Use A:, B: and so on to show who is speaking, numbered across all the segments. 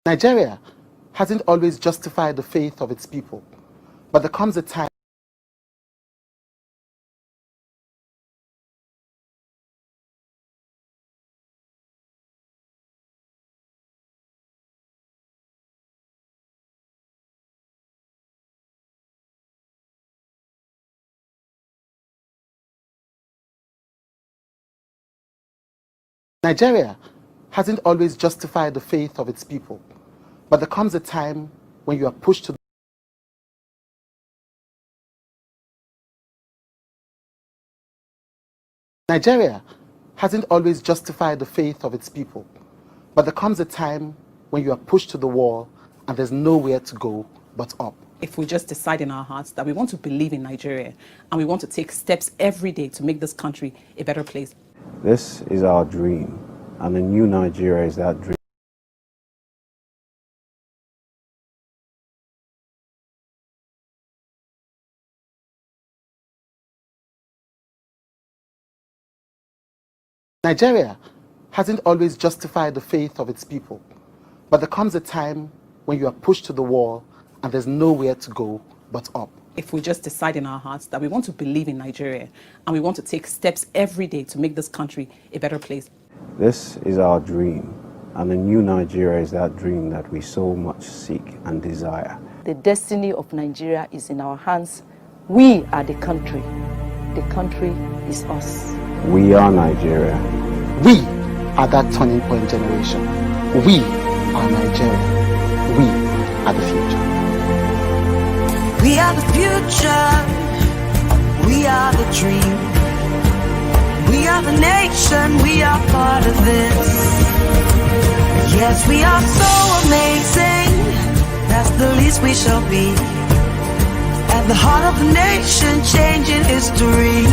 A: Nigeria hasn't always justified the faith of its people, but there comes a time Nigeria hasn't always justified the faith of its people, but there comes a time when you are pushed to Nigeria hasn't always justified the faith of its people, but there comes a time when you are pushed to the wall and there's nowhere to go but up.
B: If we just decide in our hearts that we want to believe in Nigeria and we want to take steps every day to make this country a better place.
C: This is our dream, and a new Nigeria is that dream.
A: Nigeria hasn't always justified the faith of its people, but there comes a time when you are pushed to the wall and there's nowhere to go but up.
B: If we just decide in our hearts that we want to believe in Nigeria and we want to take steps every day to make this country a better place.
C: This is our dream, and a new Nigeria is that dream that we so much seek and desire.
D: The destiny of Nigeria is in our hands. We are the country. The country is us.
C: We are Nigeria.
A: We are that turning point generation. We are Nigeria. We are the future.
E: We are the future. We are the dream. We are the nation. We are part of this. Yes, we are so amazing. That's the least we shall be. At the heart of the nation, changing history.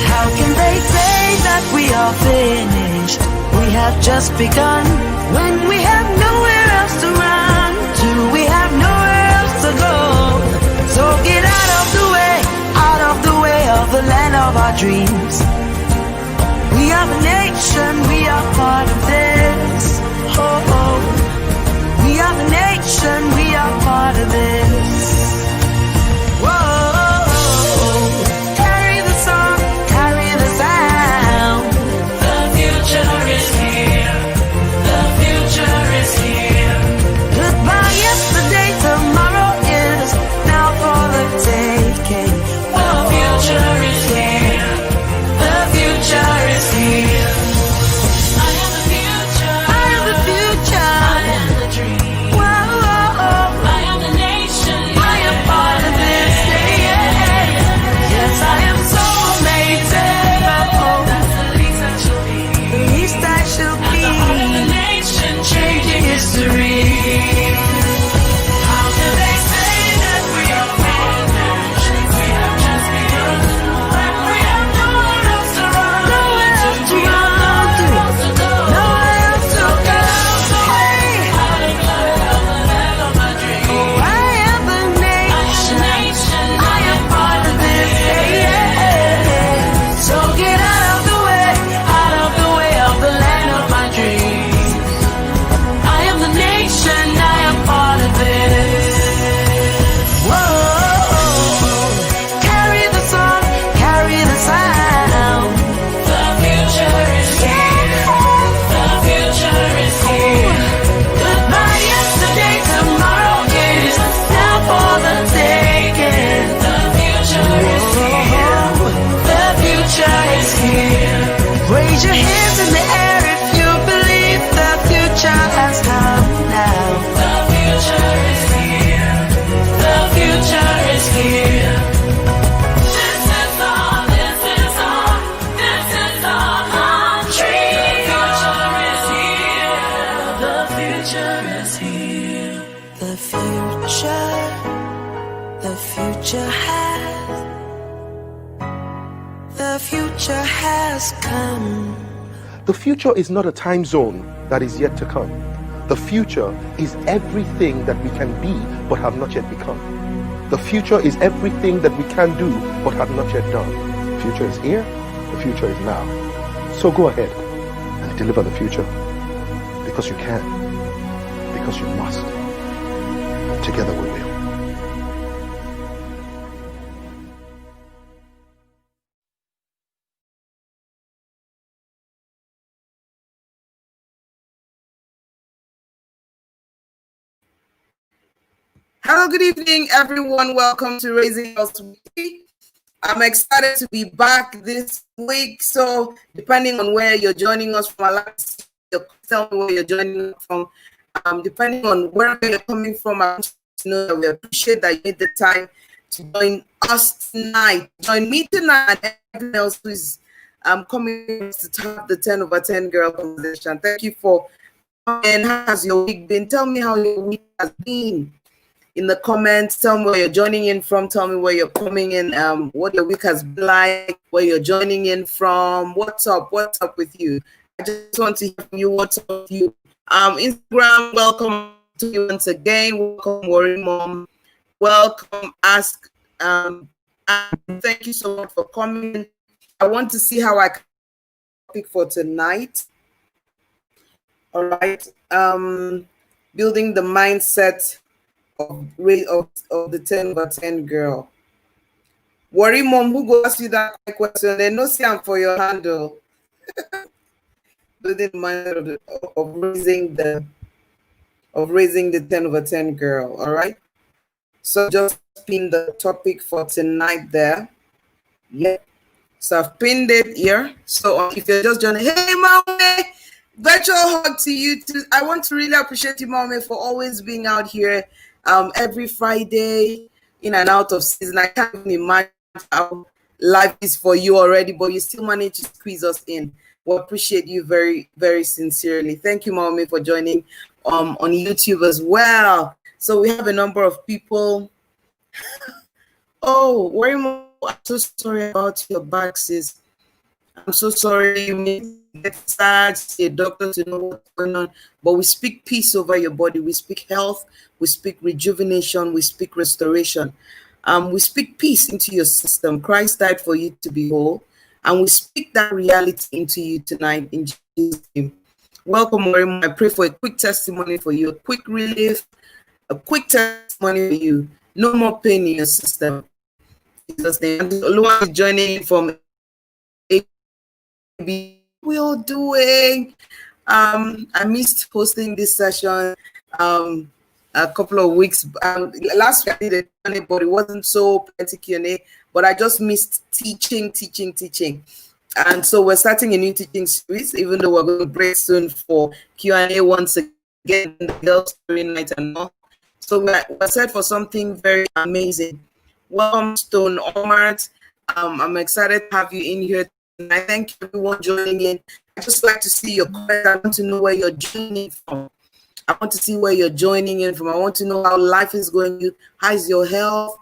E: How can they say that we are finished? We have just begun. When we have nowhere else to run to, we have nowhere else to go. So get out of the way of the land of our dreams. We are the nation, we are part of this. Oh, oh. We are the nation, we are part of this. Whoa. Raise your hands in the air if you believe the future has come now. The future is here. The future is here. This is our country. The future is here. The future has come.
F: The future is not a time zone that is yet to come. The future is everything that we can be but have not yet become. The future is everything that we can do but have not yet done. The future is here, the future is now. So go ahead and deliver the future, because you can. because you must. Together we will.
G: Hello, good evening, everyone. Welcome to Raising Girls Weekly. I'm excited to be back this week. So, depending on where you're joining us from, I'd like to tell me where you're joining us from. Depending on where you're coming from, I want to know that we appreciate that you made the time to join us tonight. Join me tonight and everyone else who is coming to have the 10 over 10 girl conversation. Thank you for coming. How has your week been? Tell me how your week has been. In the comments, tell me where you're joining in from. Tell me where you're coming in, what your week has been like, where you're joining in from. What's up with you? I just want to hear from you. What's up with you? Instagram, welcome to you once again. Welcome, Worry Mom. Welcome, Ask. And thank you so much for coming. I want to see how I can pick for tonight. All right. Building the mindset of the 10 over 10 girl. Worry Mom, who go ask you that question? They no see for your handle. Building the mindset of raising the 10 over 10 girl. All right. So just pin the topic for tonight there. Yeah. So I've pinned it here. So if you're just joining, hey Mommy, virtual hug to you too. I want to really appreciate you, Mommy, for always being out here every Friday, in and out of season. I can't even imagine how life is for you already, but you still manage to squeeze us in. We appreciate you very, very sincerely. Thank you, Mommy, for joining on YouTube as well. So we have a number of people. Oh, Worry Mom, I'm so sorry about your back, sis. I'm so sorry you may get sad, see a doctor to know what's going on. But we speak peace over your body. We speak health. We speak rejuvenation. We speak restoration. We speak peace into your system. Christ died for you to be whole. And we speak that reality into you tonight in Jesus' name. Welcome, Marim. I pray for a quick testimony for you, a quick relief, a quick testimony for you. No more pain in your system. In Jesus' name. And Oluwa is joining in from we all doing. I missed hosting this session a couple of weeks. Last week I did a Q&A, but it wasn't so plenty Q&A. But I just missed teaching. And so we're starting a new teaching series, even though we're going to break soon for Q&A once again, the girls' story night and all. So we're set for something very amazing. Welcome, Stone Omart. I'm excited to have you in here. And I thank everyone joining in. I just like to see your comments. I want to know where you're joining from. I want to see where you're joining in from. I want to know how life is going. How is your health?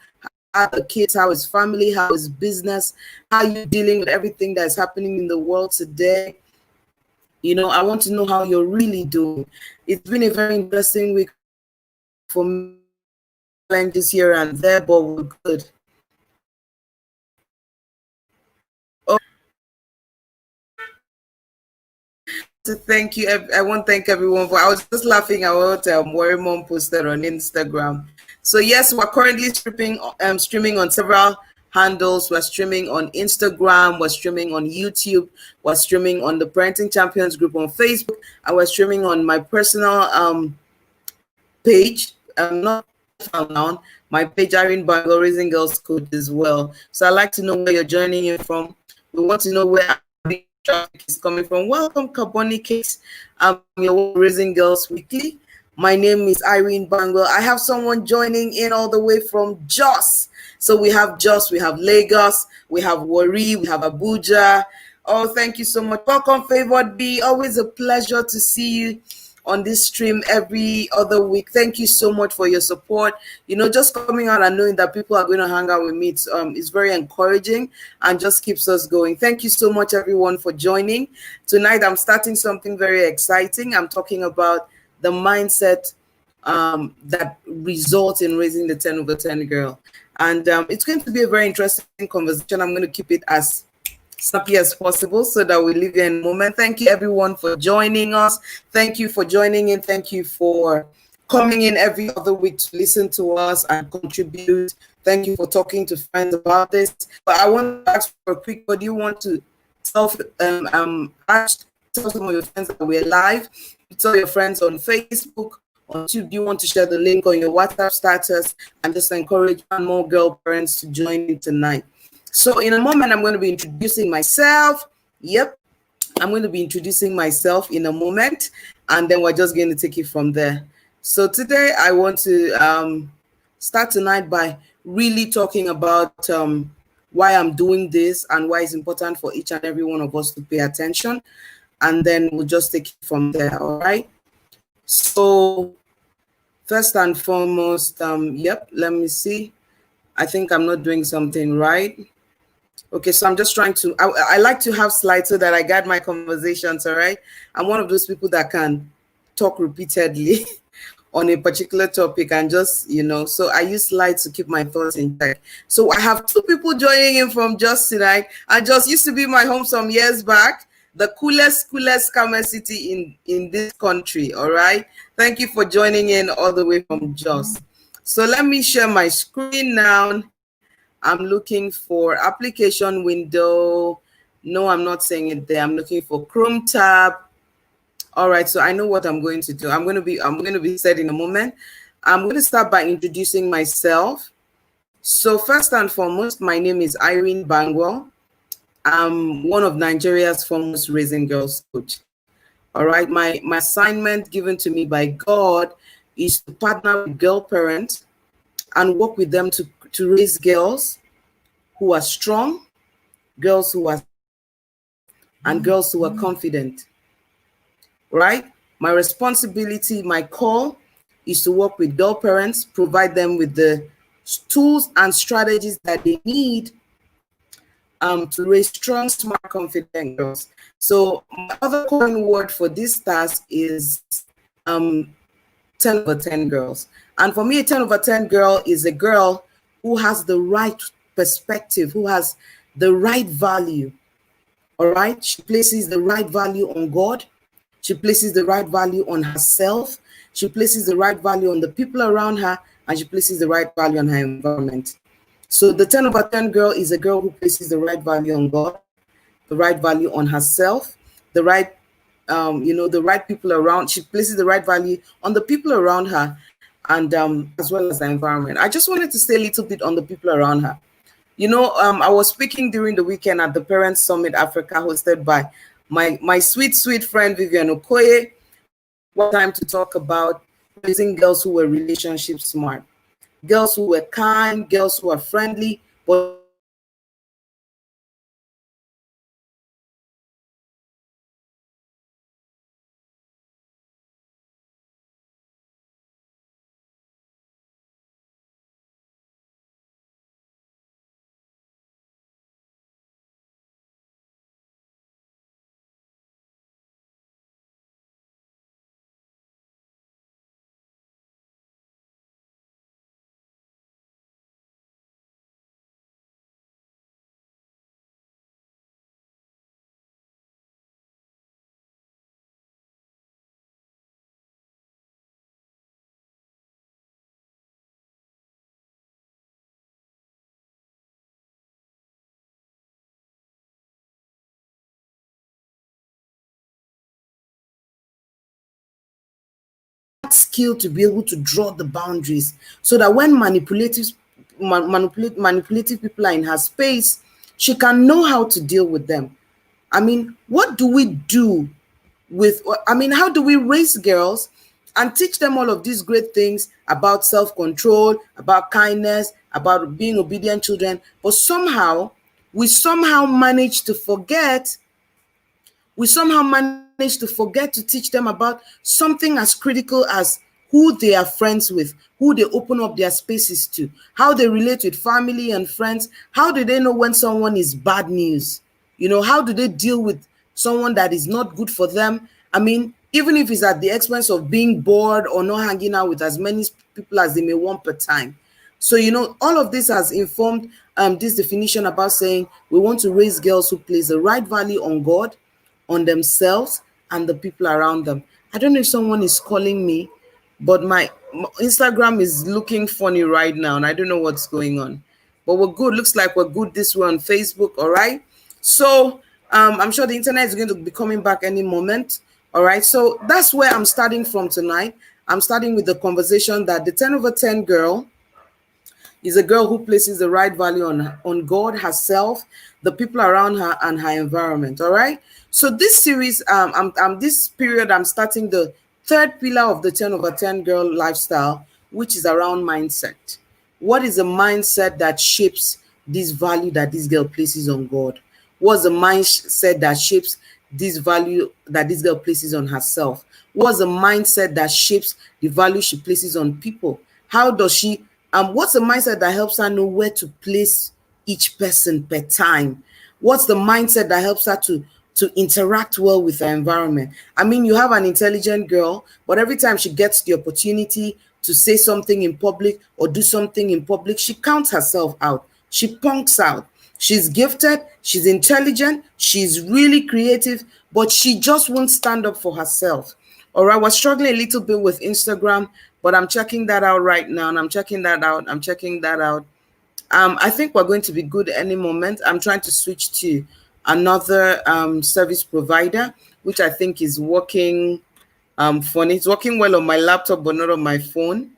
G: How are the kids? How is family? How is business? How are you dealing with everything that's happening in the world today? You know, I want to know how you're really doing. It's been a very interesting week for me. Challenges here and there, but we're good. To thank you. I want to thank everyone for. I was just laughing at what Worry Mom posted on Instagram. So yes, we're currently streaming on several handles. We're streaming on Instagram. We're streaming on YouTube. We're streaming on the Parenting Champions group on Facebook, and we're streaming on my personal page. I'm not found my page, Irene Bangle, Raising Girls Coach as well. So I'd like to know where you're joining in from. We want to know where traffic is coming from. Welcome, Carbonic Cakes. I'm your Raising Girls Weekly. My name is Irene Bangle. I have someone joining in all the way from Jos. So we have Jos, we have Lagos, we have Warri, we have Abuja. Oh, thank you so much. Welcome, Favored B. Always a pleasure to see you on this stream every other week. Thank you so much for your support. You know, just coming out and knowing that people are going to hang out with me, it's very encouraging and just keeps us going. Thank you so much, everyone, for joining. Tonight, I'm starting something very exciting. I'm talking about the mindset that results in raising the 10 over 10 girl. And it's going to be a very interesting conversation. I'm going to keep it as snappy as possible so that we live in a moment. Thank you everyone for joining us. Thank you for joining in. Thank you for coming in every other week to listen to us and contribute. Thank you for talking to friends about this. But I want to ask for a quick, what do you want to tell, tell some of your friends that we're live? Tell your friends on Facebook, on YouTube. You want to share the link on your WhatsApp status and just encourage one more girl parents to join in tonight. So in a moment, I'm going to be introducing myself. Yep, I'm going to be introducing myself in a moment, and then we're just going to take it from there. So today I want to start tonight by really talking about why I'm doing this and why it's important for each and every one of us to pay attention. And then we'll just take it from there, all right? So first and foremost, yep, let me see. I think I'm not doing something right. Okay, so I'm just trying to, I like to have slides so that I guide my conversations, all right? I'm one of those people that can talk repeatedly on a particular topic and just, you know, so I use slides to keep my thoughts in check. So I have two people joining in from Jos tonight. And Jos used to be my home some years back, the coolest scammer city in this country, all right? Thank you for joining in all the way from Jos. So let me share my screen now. I'm looking for application window. No, I'm not saying it there. I'm looking for Chrome tab. All right, so I know what I'm going to do. I'm going to be said in a moment. I'm going to start by introducing myself. So first and foremost, my name is Irene Bangwell. I'm one of Nigeria's foremost raising girls coach. All right, my assignment given to me by God is to partner with girl parents and work with them to raise girls who are strong, girls who are, and girls who are confident. Right? My responsibility, my call is to work with girl parents, provide them with the tools and strategies that they need to raise strong, smart, confident girls. So my other common word for this task is 10 over 10 girls. And for me, a 10 over 10 girl is a girl who has the right perspective, who has the right value. All right? She places the right value on God. She places the right value on herself. She places the right value on the people around her, and she places the right value on her environment. So the 10 over 10 girl is a girl who places the right value on God, the right value on herself, the right, the right people around. She places the right value on the people around her, and as well as the environment. I just wanted to say a little bit on the people around her. You know, I was speaking during the weekend at the Parents Summit Africa, hosted by my sweet friend Vivian Okoye. What time to talk about raising girls who were relationship smart, girls who were kind, girls who are friendly, but skill to be able to draw the boundaries so that when manipulative people are in her space, she can know how to deal with them. I mean, what do we do with, how do we raise girls and teach them all of these great things about self-control, about kindness, about being obedient children, but we somehow manage to forget to teach them about something as critical as who they are friends with, who they open up their spaces to, how they relate with family and friends. How do they know when someone is bad news? You know, how do they deal with someone that is not good for them? I mean, even if it's at the expense of being bored or not hanging out with as many people as they may want per time. So, you know, all of this has informed this definition about saying we want to raise girls who place the right value on God, on themselves, and the people around them. I don't know if someone is calling me, but my Instagram is looking funny right now, and I don't know what's going on. But we're good. Looks like we're good this way on Facebook. All right. So I'm sure the internet is going to be coming back any moment. All right. So that's where I'm starting from tonight. I'm starting with the conversation that the 10 over 10 girl is a girl who places the right value on God, herself, the people around her, and her environment. All right. So this series, this period, I'm starting the third pillar of the 10 over 10 girl lifestyle, which is around mindset. What is the mindset that shapes this value that this girl places on God? What's the mindset that shapes this value that this girl places on herself? What's the mindset that shapes the value she places on people? How does she what's the mindset that helps her know where to place each person per time? What's the mindset that helps her to interact well with her environment? I mean, you have an intelligent girl, but every time she gets the opportunity to say something in public or do something in public, she counts herself out. She punks out. She's gifted, she's intelligent, she's really creative, but she just won't stand up for herself. All right, we're struggling a little bit with Instagram, but I'm checking that out right now, and I'm checking that out. I think we're going to be good any moment. I'm trying to switch to another service provider, which I think is working funny. It's working well on my laptop, but not on my phone.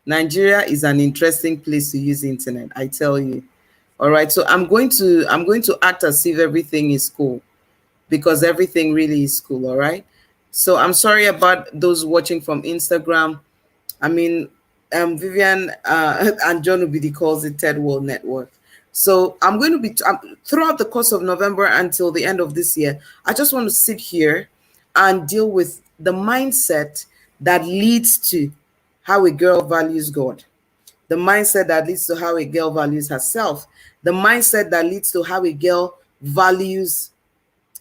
G: Nigeria is an interesting place to use internet, I tell you. All right, so I'm going to act as if everything is cool, because everything really is cool. All right. So I'm sorry about those watching from Instagram. I mean, Vivian and John Obidi calls it Third World Network. So I'm going to be, throughout the course of November until the end of this year, I just want to sit here and deal with the mindset that leads to how a girl values God, the mindset that leads to how a girl values herself, the mindset that leads to how a girl values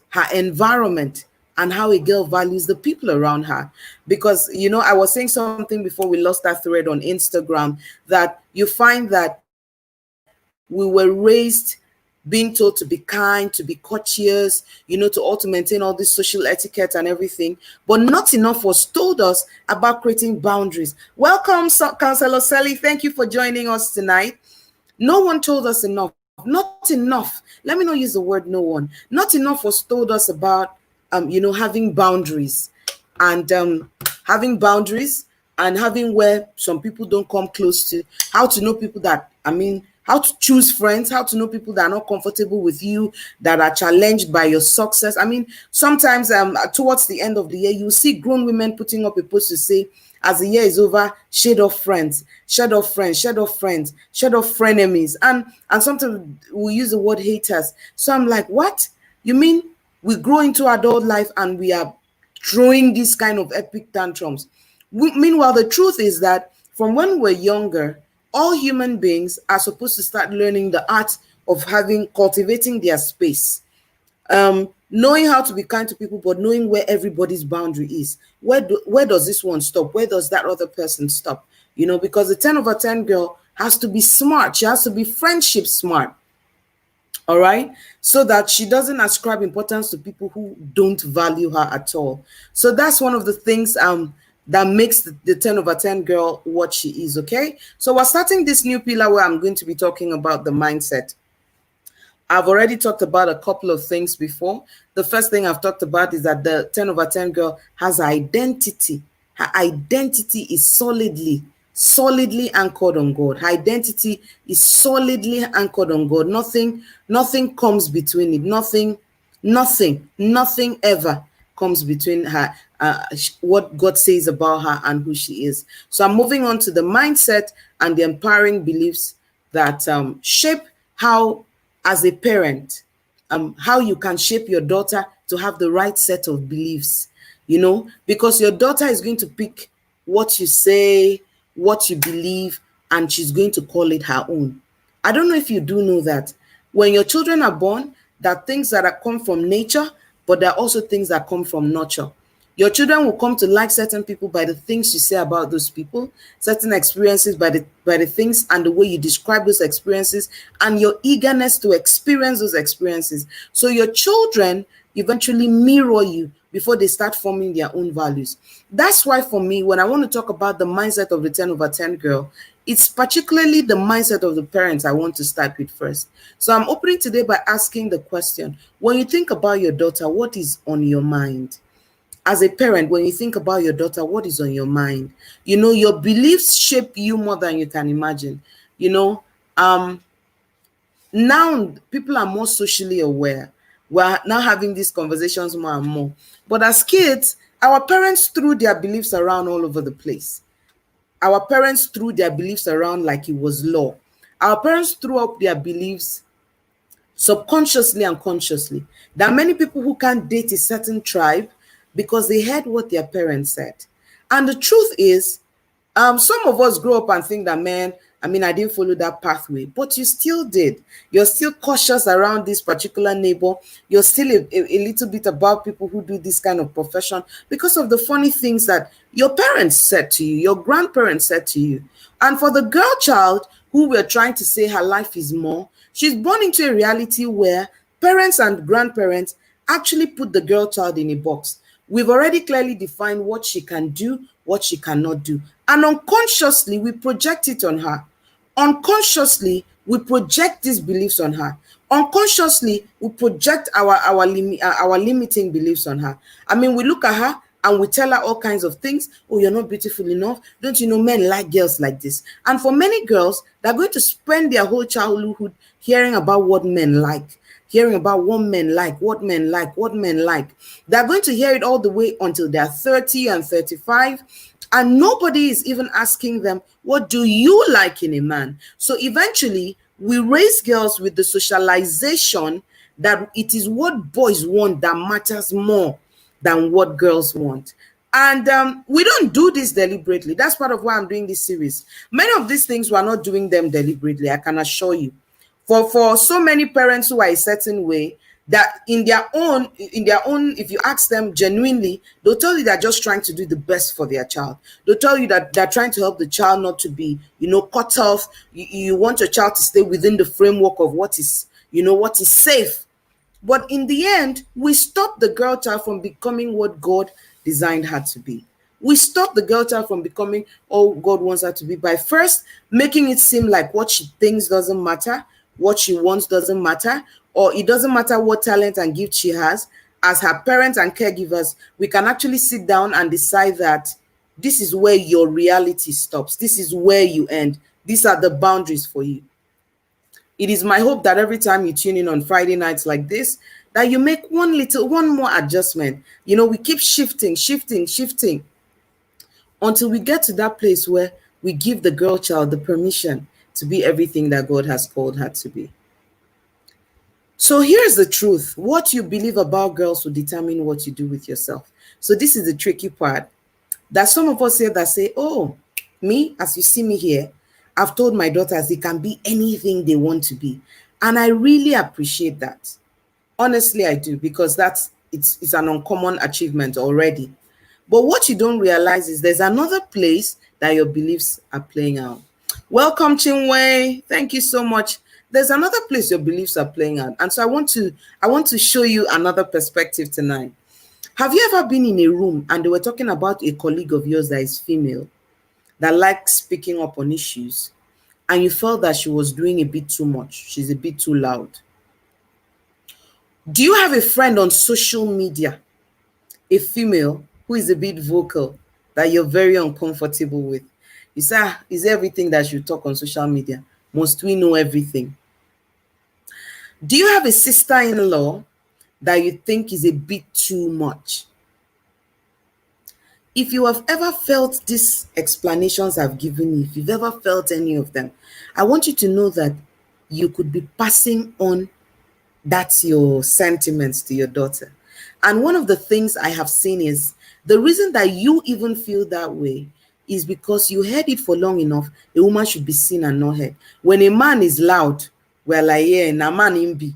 G: her environment, and how a girl values the people around her. Because, you know, I was saying something before we lost that thread on Instagram, that you find that we were raised being told to be kind, to be courteous, you know, to also maintain all this social etiquette and everything, but not enough was told us about creating boundaries. Welcome, Councillor Sally. Thank you for joining us tonight. No one told us enough. Not enough. Let me not use the word no one. Not enough was told us about you know, having boundaries and having where some people don't come close to, how to know people that, I mean, how to choose friends, how to know people that are not comfortable with you, that are challenged by your success. I mean, sometimes towards the end of the year, you see grown women putting up a post to say, as the year is over, shed off friends, shed off friends, shed off friends, shed off frenemies. And sometimes we use the word haters. So I'm like, what? You mean we grow into adult life and we are throwing these kind of epic tantrums? Meanwhile, the truth is that from when we're younger, all human beings are supposed to start learning the art of cultivating their space, knowing how to be kind to people, but knowing where everybody's boundary is. Where does this one stop? Where does that other person stop? You know, because the 10 over 10 girl has to be smart. She has to be friendship smart. All right, so that she doesn't ascribe importance to people who don't value her at all. So that's one of the things that makes the 10 over 10 girl what she is. Okay, so we're starting this new pillar where I'm going to be talking about the mindset. I've already talked about a couple of things before. The first thing I've talked about is that the 10 over 10 girl has identity. Her identity is solidly anchored on God. Her identity is solidly anchored on God. Nothing comes between it. Nothing ever comes between her, what God says about her and who she is. So I'm moving on to the mindset and the empowering beliefs that shape how, as a parent, how you can shape your daughter to have the right set of beliefs, you know, because your daughter is going to pick what you say, what you believe, and she's going to call it her own. I don't know if you do know that when your children are born, there are things that come from nature, but there are also things that come from nurture. Your children will come to like certain people by the things you say about those people, certain experiences by the things and the way you describe those experiences, and your eagerness to experience those experiences. So your children eventually mirror you before they start forming their own values. That's why for me, when I want to talk about the mindset of the 10 over 10 girl, it's particularly the mindset of the parents I want to start with first. So I'm opening today by asking the question, when you think about your daughter, what is on your mind? As a parent, when you think about your daughter, what is on your mind? You know, your beliefs shape you more than you can imagine. You know, now people are more socially aware. We're now having these conversations more and more. But as kids, our parents threw their beliefs around all over the place. Our parents threw their beliefs around like it was law. Our parents threw up their beliefs subconsciously and consciously. There are many people who can't date a certain tribe because they heard what their parents said. And the truth is, some of us grow up and think that, man, I mean, I didn't follow that pathway, but you still did. You're still cautious around this particular neighbor. You're still a little bit about people who do this kind of profession because of the funny things that your parents said to you, your grandparents said to you. And for the girl child who we're trying to say her life is more, she's born into a reality where parents and grandparents actually put the girl child in a box. We've already clearly defined what she can do, what she cannot do. And unconsciously, we project it on her. Unconsciously, we project these beliefs on her. Unconsciously, we project our limiting beliefs on her. I mean, we look at her and we tell her all kinds of things. Oh, you're not beautiful enough. Don't you know men like girls like this? And for many girls, they're going to spend their whole childhood hearing about what men like, hearing about what men like, what men like, what men like. They're going to hear it all the way until they're 30 and 35. And nobody is even asking them, what do you like in a man? So eventually, we raise girls with the socialization that it is what boys want that matters more than what girls want. And we don't do this deliberately. That's part of why I'm doing this series. Many of these things, we're not doing them deliberately, I can assure you. For so many parents who are a certain way, that in their own, if you ask them genuinely, they'll tell you they're just trying to do the best for their child. They'll tell you that they're trying to help the child not to be, cut off. You want your child to stay within the framework of what is safe. But in the end, we stop the girl child from becoming what God designed her to be. We stop the girl child from becoming all God wants her to be by first making it seem like what she thinks doesn't matter, what she wants doesn't matter, or it doesn't matter what talent and gift she has. As her parents and caregivers, we can actually sit down and decide that this is where your reality stops. This is where you end. These are the boundaries for you. It is my hope that every time you tune in on Friday nights like this, that you make one more adjustment. We keep shifting until we get to that place where we give the girl child the permission to be everything that God has called her to be. So here's the truth. What you believe about girls will determine what you do with yourself. So this is the tricky part. That some of us here that say, oh, me, as you see me here, I've told my daughters they can be anything they want to be. And I really appreciate that. Honestly, I do, because it's an uncommon achievement already. But what you don't realize is there's another place that your beliefs are playing out. Welcome, Chinwe. Thank you so much. There's another place your beliefs are playing out. And so I want to show you another perspective tonight. Have you ever been in a room and they were talking about a colleague of yours that is female, that likes speaking up on issues, and you felt that she was doing a bit too much? She's a bit too loud. Do you have a friend on social media, a female who is a bit vocal, that you're very uncomfortable with? You say, is everything that you talk on social media? Must we know everything? Do you have a sister-in-law that you think is a bit too much? If you have ever felt these explanations I've given you, if you've ever felt any of them, I want you to know that you could be passing on that's your sentiments to your daughter. And one of the things I have seen is the reason that you even feel that way is because you heard it for long enough. A woman should be seen and not heard. When a man is loud, we're like, yeah, na man him be.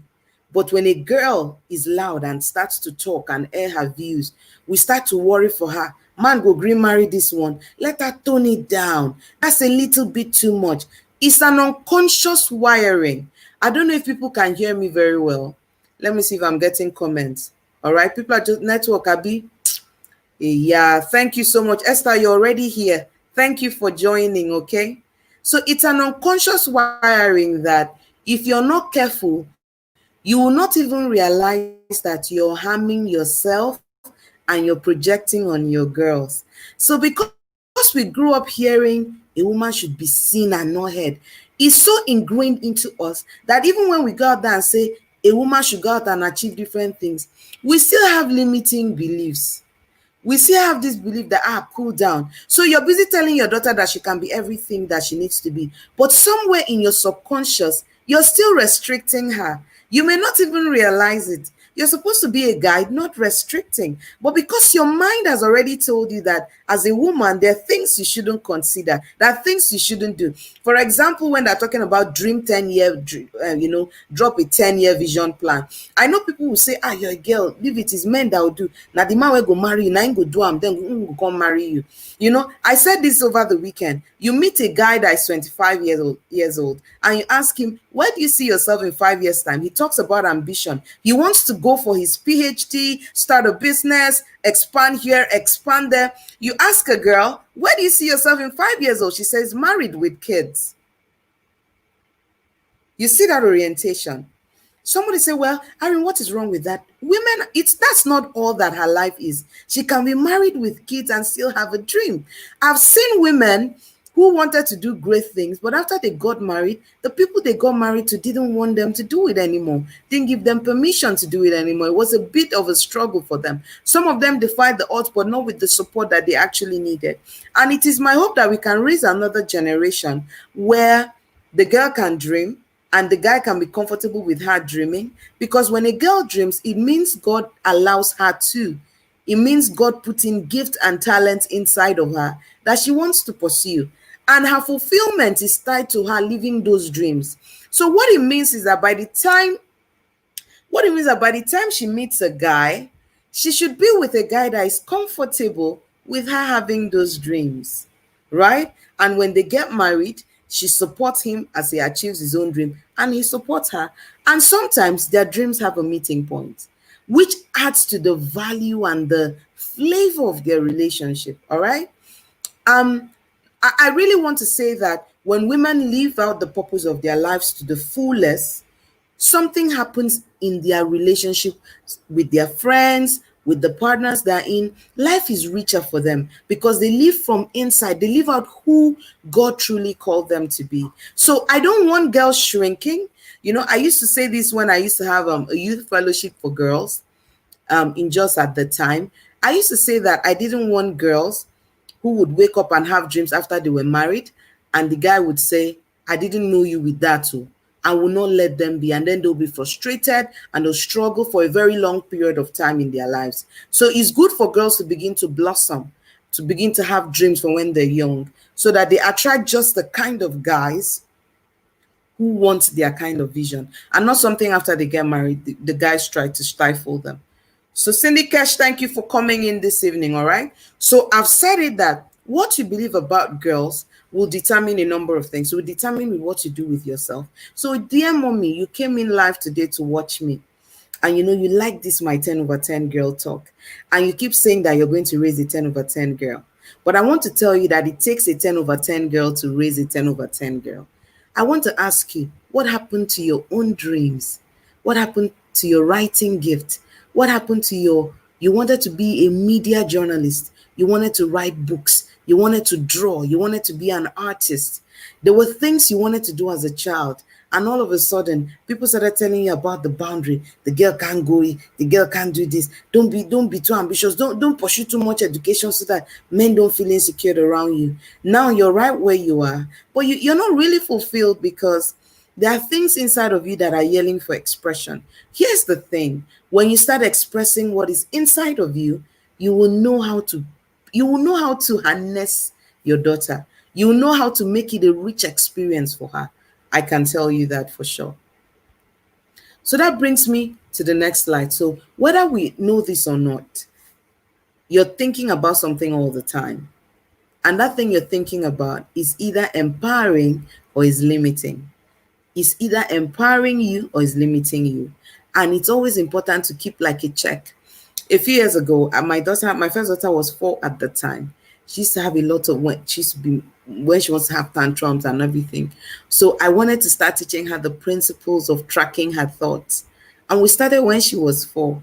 G: But when a girl is loud and starts to talk and air her views, we start to worry for her. Man, go green marry this one. Let her tone it down. That's a little bit too much. It's an unconscious wiring. I don't know if people can hear me very well. Let me see if I'm getting comments. All right, people are just network, Abi. Yeah, thank you so much. Esther, you're already here. Thank you for joining, okay? So it's an unconscious wiring that if you're not careful, you will not even realize that you're harming yourself and you're projecting on your girls. So because we grew up hearing a woman should be seen and not heard, it's so ingrained into us that even when we go out there and say a woman should go out and achieve different things, we still have limiting beliefs. We still have this belief that, cool down. So you're busy telling your daughter that she can be everything that she needs to be. But somewhere in your subconscious, you're still restricting her. You may not even realize it. You're supposed to be a guide, not restricting. But because your mind has already told you that as a woman, there are things you shouldn't consider, there are things you shouldn't do. For example, when they're talking about dream 10-year, drop a 10-year vision plan. I know people will say, you're a girl, leave it, is men that will do. Now the man will go marry you, now he go do him, then go come marry you. You know, I said this over the weekend. You meet a guy that is 25 years old, and you ask him, where do you see yourself in 5 years' time? He talks about ambition. He wants to go for his PhD, start a business, expand here, expand there. You ask a girl, where do you see yourself in 5 years old? She says, married with kids. You see that orientation. Somebody say, well, Irene, what is wrong with that? Women, that's not all that her life is. She can be married with kids and still have a dream. I've seen women who wanted to do great things, but after they got married, the people they got married to didn't want them to do it anymore, didn't give them permission to do it anymore. It was a bit of a struggle for them. Some of them defied the odds, but not with the support that they actually needed. And it is my hope that we can raise another generation where the girl can dream, and the guy can be comfortable with her dreaming, because when a girl dreams, it means God allows her to. It means God put in gift and talent inside of her that she wants to pursue. And her fulfillment is tied to her living those dreams. So what it means is that by the time she meets a guy, she should be with a guy that is comfortable with her having those dreams, right? And when they get married, she supports him as he achieves his own dream, and he supports her. And sometimes their dreams have a meeting point, which adds to the value and the flavor of their relationship. All right. I really want to say that when women live out the purpose of their lives to the fullest, something happens in their relationship with their friends, with the partners they're in. Life is richer for them because they live from inside. They live out who God truly called them to be. So I don't want girls shrinking. You know, I used to say this when I used to have a youth fellowship for girls in Jos at the time. I used to say that I didn't want girls who would wake up and have dreams after they were married, and the guy would say, I didn't know you with that too. I will not let them be. And then they'll be frustrated and they'll struggle for a very long period of time in their lives. So it's good for girls to begin to blossom, to begin to have dreams from when they're young, so that they attract just the kind of guys who want their kind of vision, and not something after they get married, the guys try to stifle them. So Cindy Cash, thank you for coming in this evening, all right? So I've said it that what you believe about girls will determine a number of things. It will determine what you do with yourself. So dear mommy, you came in live today to watch me, and you know you like this my 10/10 girl talk, and you keep saying that you're going to raise a 10/10 girl. But I want to tell you that it takes a 10/10 girl to raise a 10/10 girl. I want to ask you, what happened to your own dreams? What happened to your writing gift? What happened to you wanted to be a media journalist. You wanted to write books. You wanted to draw. You wanted to be an artist. There were things you wanted to do as a child. And all of a sudden, people started telling you about the boundary. The girl can't go. The girl can't do this. Don't be too ambitious. Don't pursue too much education so that men don't feel insecure around you. Now you're right where you are. But you're not really fulfilled because there are things inside of you that are yelling for expression. Here's the thing. When you start expressing what is inside of you, you will know how to harness your daughter. You will know how to make it a rich experience for her. I can tell you that for sure. So that brings me to the next slide. So whether we know this or not, you're thinking about something all the time. And that thing you're thinking about is either empowering or is limiting. It's either empowering you or is limiting you. And it's always important to keep like a check. a few years ago, my first daughter was 4 at the time. She used to have a lot of when she wants to have tantrums and everything. So I wanted to start teaching her the principles of tracking her thoughts. And we started when she was 4.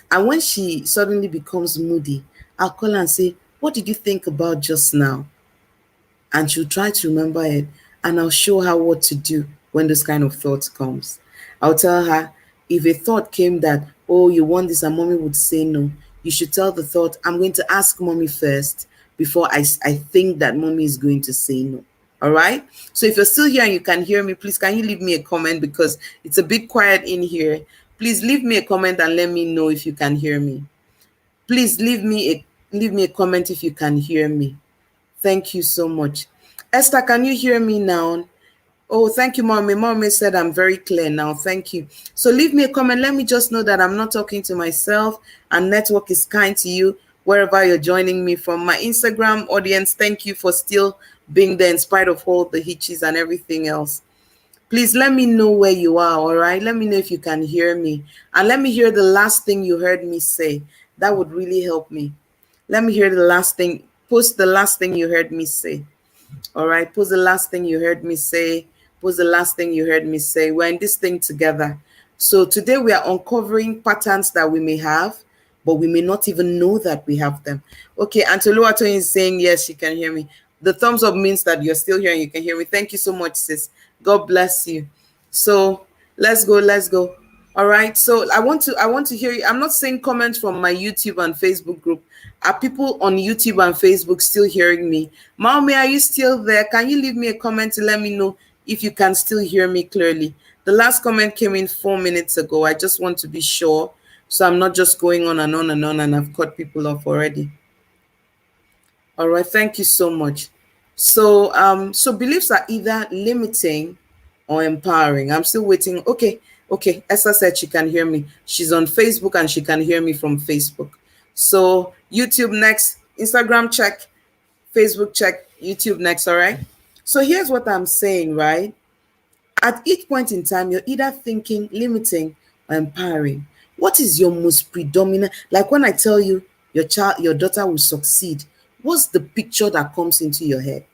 G: And when she suddenly becomes moody, I'll call her and say, "What did you think about just now?" And she'll try to remember it, and I'll show her what to do when this kind of thought comes. I'll tell her, if a thought came that, "Oh, you want this," and mommy would say no, you should tell the thought, "I'm going to ask mommy first before I think that mommy is going to say no." All right. So if you're still here and you can hear me, please can you leave me a comment, because it's a bit quiet in here. Please leave me a comment and let me know if you can hear me. Please leave me a comment if you can hear me. Thank you so much. Esther, can you hear me now? Oh, thank you, mommy. Mommy said I'm very clear now. Thank you. So leave me a comment. Let me just know that I'm not talking to myself and network is kind to you wherever you're joining me from. My Instagram audience, thank you for still being there in spite of all the hitches and everything else. Please let me know where you are, all right? Let me know if you can hear me. And let me hear the last thing you heard me say. That would really help me. Let me hear the last thing. Post the last thing you heard me say. All right, post the last thing you heard me say. Post the last thing you heard me say. We're in this thing together. So today we are uncovering patterns that we may have, but we may not even know that we have them. Okay, Antoluato is saying yes, she can hear me. The thumbs up means that you're still here and you can hear me. Thank you so much, sis. God bless you. So let's go, let's go. All right. So I want to hear you. I'm not saying comments from my YouTube and Facebook group. Are people on YouTube and Facebook still hearing me? Mommy, are you still there? Can you leave me a comment to let me know if you can still hear me clearly? The last comment came in 4 minutes ago. I just want to be sure, so I'm not just going on and on and on, and I've cut people off already. All right, thank you so much. So so beliefs are either limiting or empowering. I'm still waiting. Okay, Esther said she can hear me. She's on Facebook and she can hear me from Facebook. So YouTube next, Instagram check, Facebook check, YouTube next. All right. So here's what I'm saying, right? At each point in time, you're either thinking limiting or empowering. What is your most predominant? Like when I tell you your daughter will succeed, what's the picture that comes into your head?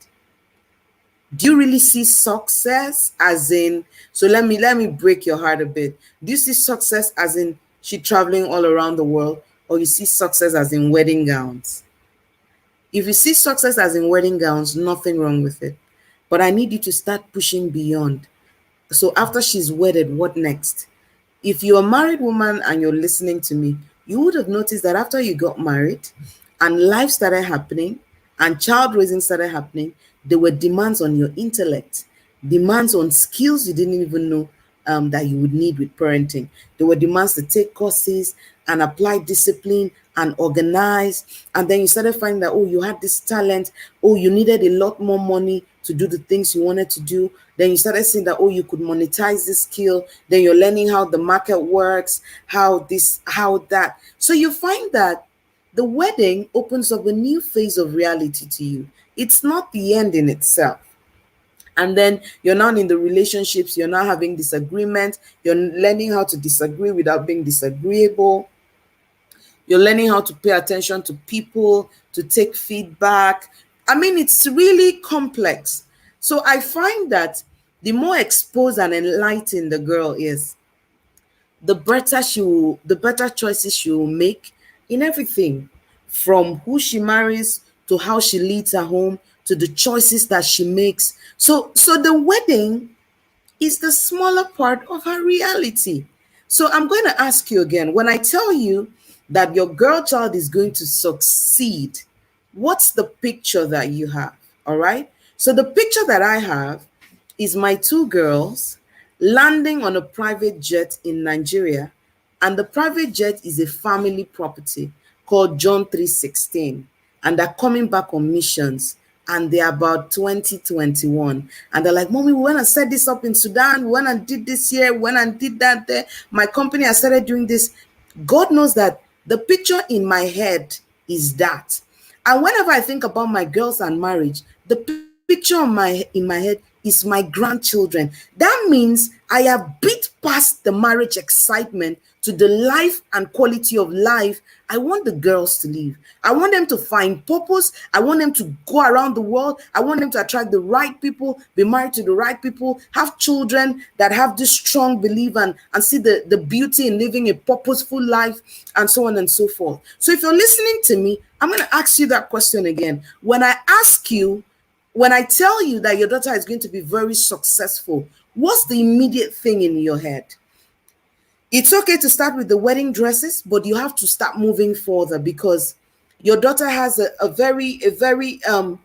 G: Do you really see success as in, so let me break your heart a bit. Do you see success as in she traveling all around the world, or you see success as in wedding gowns? If you see success as in wedding gowns, nothing wrong with it. But I need you to start pushing beyond. So after she's wedded, what next? If you're a married woman and you're listening to me, you would have noticed that after you got married and life started happening and child raising started happening, there were demands on your intellect, demands on skills you didn't even know that you would need with parenting. There were demands to take courses and apply discipline and organize. And then you started finding that, oh, you had this talent. Oh, you needed a lot more money to do the things you wanted to do. Then you started seeing that, oh, you could monetize this skill. Then you're learning how the market works, how this, how that. So you find that the wedding opens up a new phase of reality to you. It's not the end in itself. And then you're now in the relationships, you're now having disagreement, you're learning how to disagree without being disagreeable. You're learning how to pay attention to people, to take feedback. I mean, it's really complex. So I find that the more exposed and enlightened the girl is, the better choices she will make in everything, from who she marries to how she leads her home to the choices that she makes. So the wedding is the smaller part of her reality. So I'm going to ask you again, when I tell you that your girl child is going to succeed, what's the picture that you have? All right. So the picture that I have is my 2 girls landing on a private jet in Nigeria, and the private jet is a family property called John 3:16, and they're coming back on missions, and they're about 2021, and they're like, Mommy, we went and set this up in Sudan, we went and did this here, we went and did that there, my company has started doing this. God knows that the picture in my head is that. And whenever I think about my girls and marriage, the picture in my head is my grandchildren. That means I have beat past the marriage excitement to the life and quality of life I want the girls to live. I want them to find purpose. I want them to go around the world. I want them to attract the right people, be married to the right people, have children that have this strong belief and see the beauty in living a purposeful life, and so on and so forth. So if you're listening to me, I'm going to ask you that question again. When I tell you that your daughter is going to be very successful, what's the immediate thing in your head? It's okay to start with the wedding dresses, but you have to start moving further, because your daughter has a very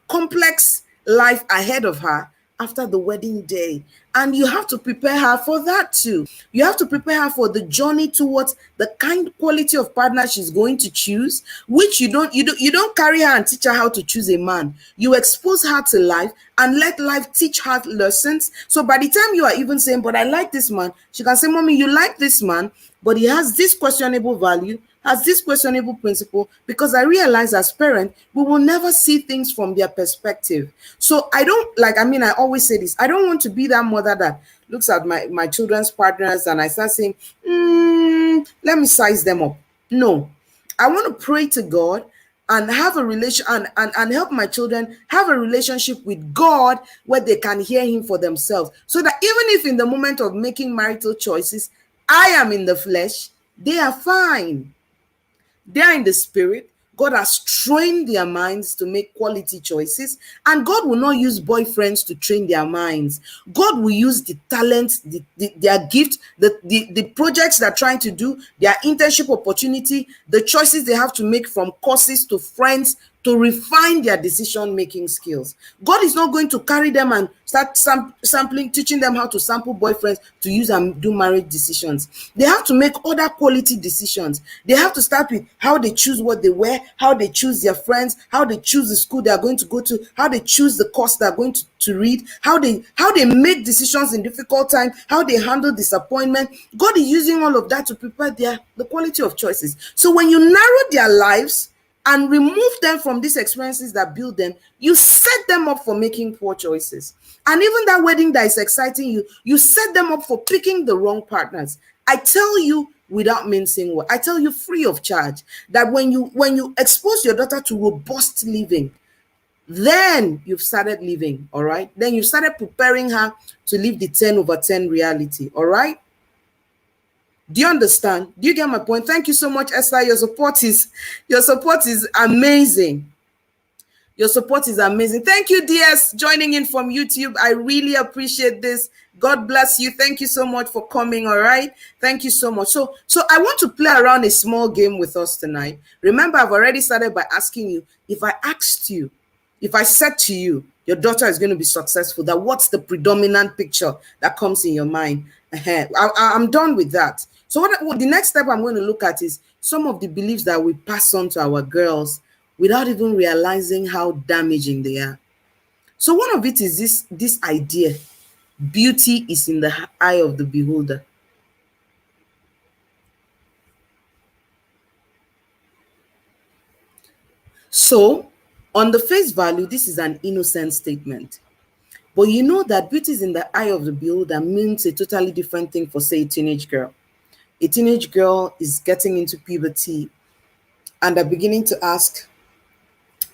G: complex life ahead of her after the wedding day. And you have to prepare her for that too. You have to prepare her for the journey towards the kind quality of partner she's going to choose, which you don't carry her and teach her how to choose a man. You expose her to life and let life teach her lessons. So by the time you are even saying, but I like this man, she can say, Mommy, you like this man, but he has this questionable value, has this questionable principle, because I realize as parents, we will never see things from their perspective. So I always say this, I don't want to be that mother that looks at my children's partners and I start saying, let me size them up. No, I want to pray to God and have a relation and help my children have a relationship with God where they can hear him for themselves. So that even if in the moment of making marital choices, I am in the flesh, they are fine. They are in the spirit. God has trained their minds to make quality choices, and God will not use boyfriends to train their minds. God will use the talents, their gift, the projects they're trying to do, their internship opportunity, the choices they have to make from courses to friends to refine their decision-making skills. God is not going to carry them and start sampling, teaching them how to sample boyfriends to use and do marriage decisions. They have to make other quality decisions. They have to start with how they choose what they wear, how they choose their friends, how they choose the school they are going to go to, how they choose the course they are going to read, how they make decisions in difficult times, how they handle disappointment. God is using all of that to prepare the quality of choices. So when you narrow their lives and remove them from these experiences that build them, you set them up for making poor choices. And even that wedding that is exciting you, you set them up for picking the wrong partners. I tell you without mincing words, I tell you free of charge, that when you expose your daughter to robust living, then you've started living, all right? Then you started preparing her to live the 10/10 reality, all right? Do you understand? Do you get my point? Thank you so much, Esther. Your support is amazing. Your support is amazing. Thank you, DS, joining in from YouTube. I really appreciate this. God bless you. Thank you so much for coming. All right. Thank you so much. So I want to play around a small game with us tonight. Remember, I've already started by asking you, if I said to you, your daughter is going to be successful, that what's the predominant picture that comes in your mind? I'm done with that. So what the next step I'm going to look at is some of the beliefs that we pass on to our girls without even realizing how damaging they are. So one of it is this idea: beauty is in the eye of the beholder. So on the face value, this is an innocent statement. But you know that beauty is in the eye of the beholder means a totally different thing for, say, a teenage girl. A teenage girl is getting into puberty and they're beginning to ask,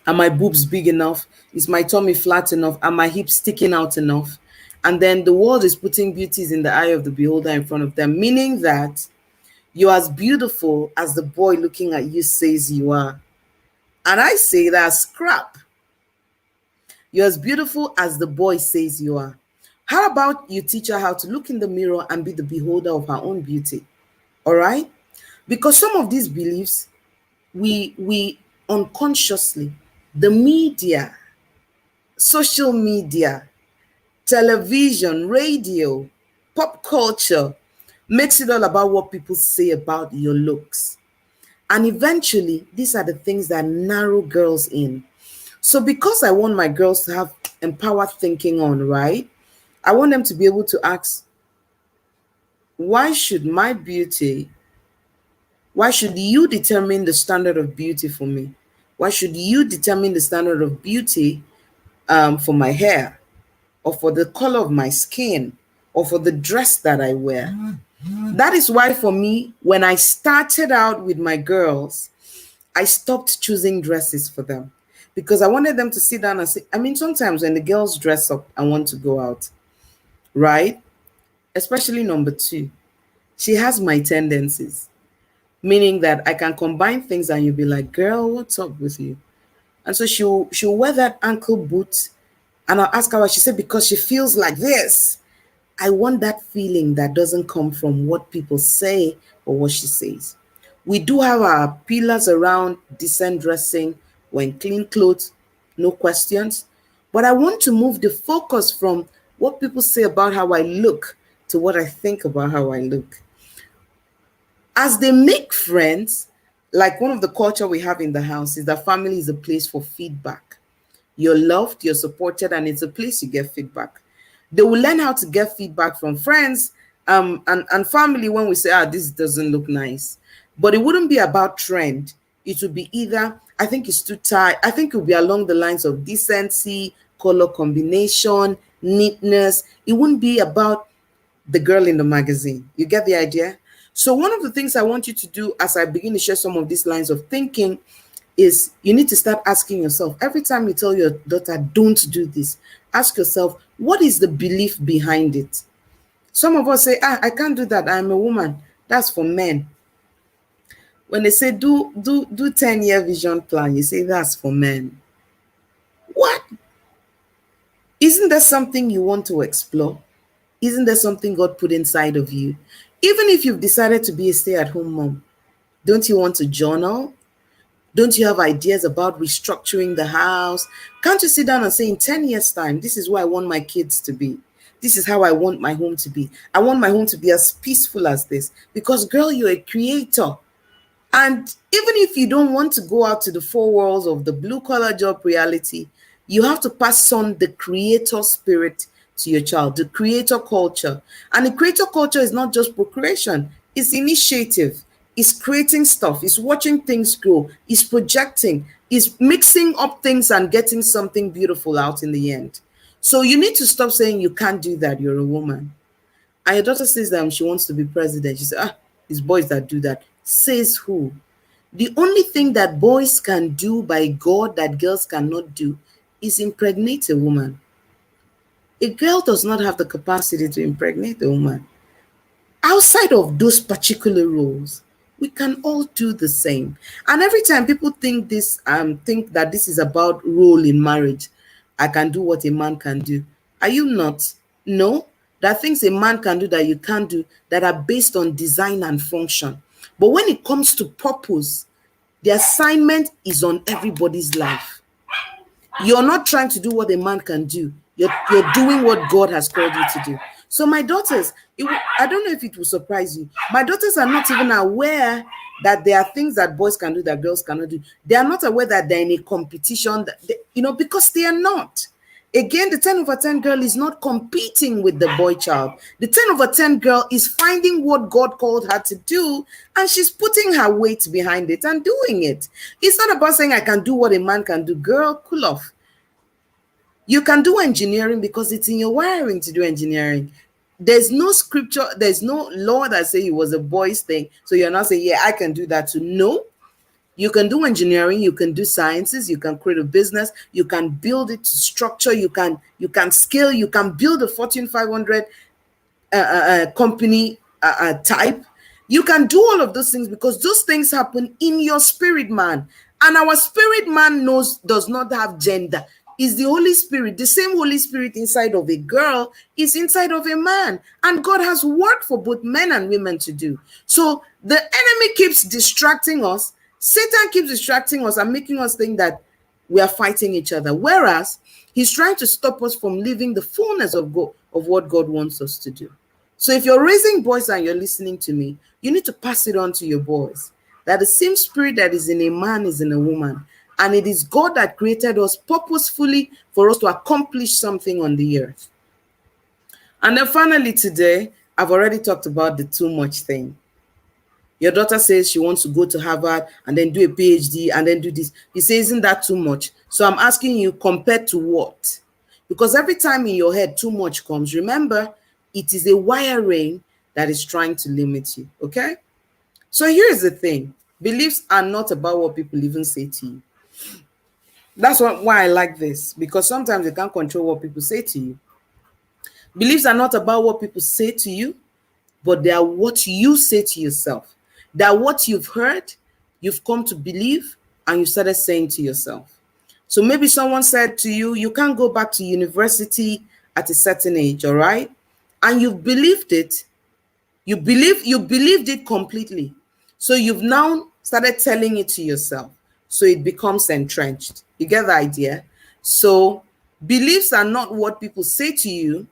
G: are my boobs big enough? Is my tummy flat enough? Are my hips sticking out enough? And then the world is putting beauties in the eye of the beholder in front of them, meaning that you're as beautiful as the boy looking at you says you are. And I say that's crap. You're as beautiful as the boy says you are. How about you teach her how to look in the mirror and be the beholder of her own beauty? All right? Because some of these beliefs, we unconsciously, the media, social media, television, radio, pop culture, makes it all about what people say about your looks. And eventually, these are the things that narrow girls in. So because I want my girls to have empowered thinking on, right? I want them to be able to ask, why should you determine the standard of beauty for me? Why should you determine the standard of beauty for my hair? or for the color of my skin or for the dress that I wear. That is why for me, when I started out with my girls, I stopped choosing dresses for them because I wanted them to sit down and say, I mean, sometimes when the girls dress up and want to go out, right? Especially number two, she has my tendencies, meaning that I can combine things and you'll be like, girl, what's up with you? And so she'll wear that ankle boot and I'll ask her why. She said, because she feels like this. I want that feeling that doesn't come from what people say or what she says. We do have our pillars around decent dressing, when clean clothes, no questions. But I want to move the focus from what people say about how I look to what I think about how I look. As they make friends, like one of the culture we have in the house is that family is a place for feedback. You're loved, you're supported, and it's a place you get feedback. They will learn how to get feedback from friends and family when we say, this doesn't look nice. But it wouldn't be about trend. It would be either, I think it's too tight. I think it would be along the lines of decency, color combination, neatness. It wouldn't be about the girl in the magazine. You get the idea? So one of the things I want you to do as I begin to share some of these lines of thinking is you need to start asking yourself, every time you tell your daughter, don't do this, ask yourself, what is the belief behind it? Some of us say, I can't do that. I'm a woman. That's for men. When they say do 10-year vision plan, you say that's for men. What? Isn't there something you want to explore? Isn't there something God put inside of you? Even if you've decided to be a stay-at-home mom, don't you want to journal? Don't you have ideas about restructuring the house? Can't you sit down and say, in 10 years' time, this is where I want my kids to be. This is how I want my home to be. I want my home to be as peaceful as this. Because, girl, you're a creator. And even if you don't want to go out to the four walls of the blue-collar job reality, you have to pass on the creator spirit to your child, the creator culture. And the creator culture is not just procreation, it's initiative. Is creating stuff, is watching things grow, is projecting, is mixing up things and getting something beautiful out in the end. So you need to stop saying you can't do that, you're a woman. And your daughter says that she wants to be president. She says, it's boys that do that. Says who? The only thing that boys can do by God that girls cannot do is impregnate a woman. A girl does not have the capacity to impregnate a woman. Outside of those particular roles, we can all do the same. And every time people think that this is about role in marriage, I can do what a man can do. Are you not? No. There are things a man can do that you can't do that are based on design and function. But when it comes to purpose, the assignment is on everybody's life. You're not trying to do what a man can do. You're doing what God has called you to do. So my daughters, I don't know if it will surprise you. My daughters are not even aware that there are things that boys can do that girls cannot do. They are not aware that they're in a competition, because they are not. Again, the 10 over 10 girl is not competing with the boy child. The 10 over 10 girl is finding what God called her to do, and she's putting her weight behind it and doing it. It's not about saying I can do what a man can do. Girl, cool off. You can do engineering because it's in your wiring to do engineering. There's no scripture, there's no law that say it was a boy's thing. So you're not saying, yeah, I can do that too. No, you can do engineering, you can do sciences, you can create a business, you can build it to structure, you can scale, you can build a Fortune 500 company type. You can do all of those things because those things happen in your spirit man. And our spirit man does not have gender. Is the Holy Spirit. The same Holy Spirit inside of a girl is inside of a man. And God has work for both men and women to do. So the enemy keeps distracting us. Satan keeps distracting us and making us think that we are fighting each other. Whereas he's trying to stop us from living the fullness of God, of what God wants us to do. So if you're raising boys and you're listening to me, you need to pass it on to your boys. That the same spirit that is in a man is in a woman. And it is God that created us purposefully for us to accomplish something on the earth. And then finally today, I've already talked about the too much thing. Your daughter says she wants to go to Harvard and then do a PhD and then do this. You say, isn't that too much? So I'm asking you, compared to what? Because every time in your head too much comes, remember, it is a wiring that is trying to limit you, okay? So here's the thing. Beliefs are not about what people even say to you. That's why I like this, because sometimes you can't control what people say to you. Beliefs are not about what people say to you, but they are what you say to yourself. They are what you've heard, you've come to believe, and you started saying to yourself. So maybe someone said to you, you can't go back to university at a certain age, all right? And you've believed it. You believed it completely. So you've now started telling it to yourself. So it becomes entrenched. You get the idea? So beliefs are not what people say to you.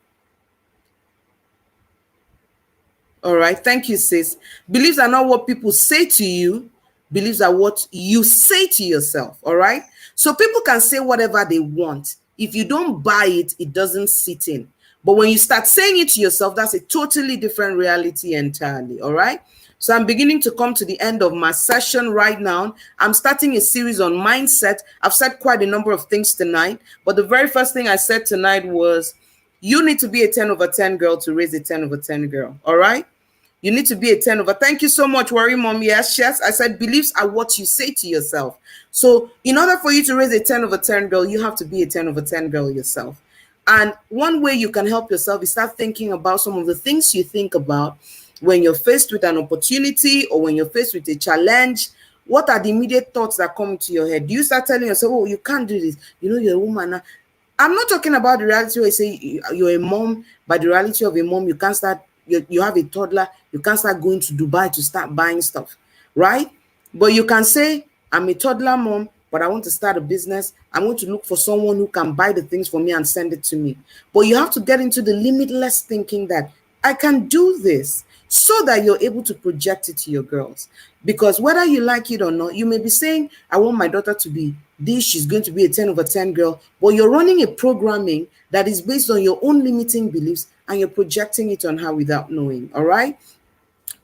G: All right. Thank you, sis. Beliefs are not what people say to you. Beliefs are what you say to yourself. All right. So people can say whatever they want. If you don't buy it, it doesn't sit in. But when you start saying it to yourself, that's a totally different reality entirely. All right. So I'm beginning to come to the end of my session right now. I'm starting a series on mindset. I've said quite a number of things tonight, but the very first thing I said tonight was you need to be a 10 over 10 girl to raise a 10 over 10 girl. All right. You need to be a 10 over. Thank you so much, Worry Mom. Yes, I said beliefs are what you say to yourself. So in order for you to raise a 10 over 10 girl, you have to be a 10 over 10 girl yourself. And one way you can help yourself is start thinking about some of the things you think about when you're faced with an opportunity or when you're faced with a challenge. What are the immediate thoughts that come into your head? Do you start telling yourself, oh, you can't do this? You know, you're a woman. I'm not talking about the reality where you say you're a mom, but the reality of a mom, you can't start, you have a toddler, you can't start going to Dubai to start buying stuff, right? But you can say, I'm a toddler mom, but I want to start a business. I want to look for someone who can buy the things for me and send it to me. But you have to get into the limitless thinking that I can do this, so that you're able to project it to your girls. Because whether you like it or not, you may be saying, I want my daughter to be this, she's going to be a 10 over 10 girl, but you're running a programming that is based on your own limiting beliefs and you're projecting it on her without knowing, all right?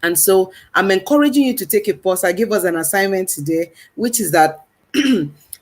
G: And so I'm encouraging you to take a pause. I gave us an assignment today, which is that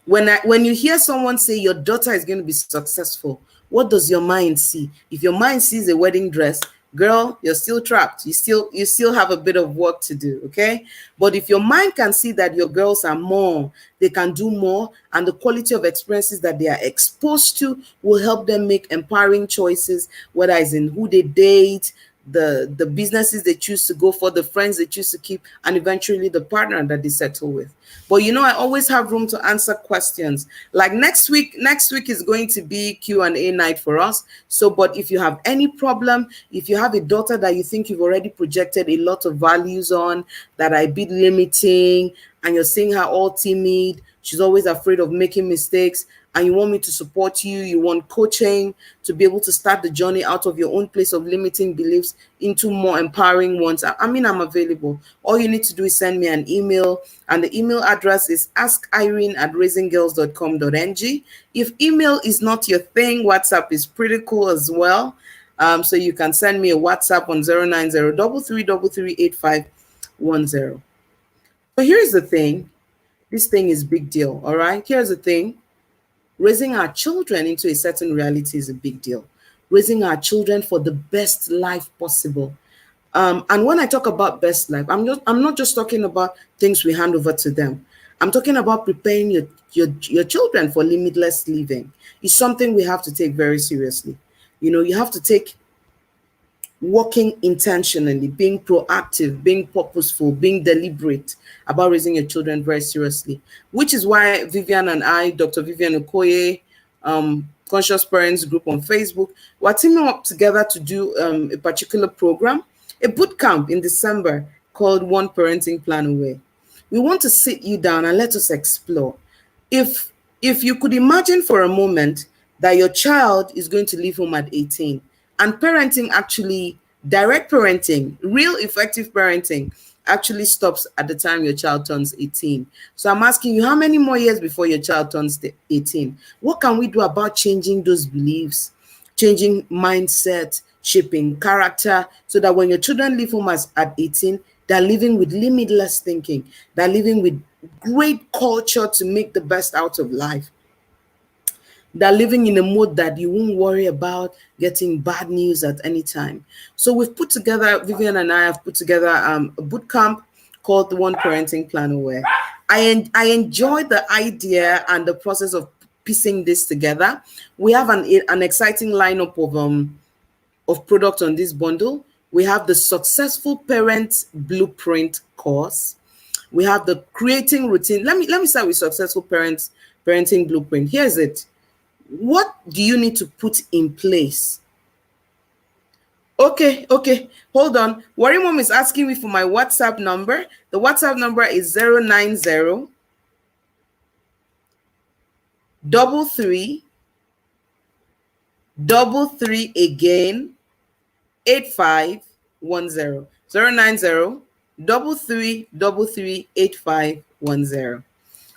G: when you hear someone say your daughter is going to be successful, what does your mind see? If your mind sees a wedding dress, girl, you're still trapped. You still have a bit of work to do, okay? But if your mind can see that your girls are more, they can do more, and the quality of experiences that they are exposed to will help them make empowering choices, whether it's in who they date, the businesses they choose to go for, the friends they choose to keep, and eventually the partner that they settle with. But you know, I always have room to answer questions. Like next week is going to be Q&A night for us. So, but if you have any problem, if you have a daughter that you think you've already projected a lot of values on, that are a bit limiting, and you're seeing her all timid, she's always afraid of making mistakes, and you want me to support you, you want coaching to be able to start the journey out of your own place of limiting beliefs into more empowering ones, I'm available. All you need to do is send me an email, and the email address is askirene@raisinggirls.com.ng. If email is not your thing, WhatsApp is pretty cool as well. So you can send me a WhatsApp on 090-3333-8510. So here's the thing. This thing is big deal, all right? Here's the thing. Raising our children into a certain reality is a big deal. Raising our children for the best life possible. And when I talk about best life, I'm not just talking about things we hand over to them. I'm talking about preparing your children for limitless living. It's something we have to take very seriously. You know, you have to take working intentionally, being proactive, being purposeful, being deliberate about raising your children very seriously, which is why Vivian and I, Dr. Vivian Okoye, Conscious Parents Group on Facebook, we're teaming up together to do a particular program, a boot camp in December called One Parenting Plan Away. We want to sit you down and let us explore. If you could imagine for a moment that your child is going to leave home at 18, and parenting, actually direct parenting, real effective parenting, actually stops at the time your child turns 18. So I'm asking you, how many more years before your child turns 18? What can we do about changing those beliefs, changing mindset, shaping character, so that when your children leave home at 18, they're living with limitless thinking, they're living with great culture to make the best out of life. They're living in a mode that you won't worry about getting bad news at any time. So we've put together, Vivian and I have put together a boot camp called the One Parenting Plan Aware. I enjoy the idea and the process of piecing this together. We have an exciting lineup of products on this bundle. We have the Successful Parent Blueprint course. We have the Creating Routine. Let me start with Successful Parenting Blueprint. Here's it. What do you need to put in place? Okay, hold on. Worry Mom is asking me for my WhatsApp number. The WhatsApp number is 090 33 again 8510. 090 33 8510.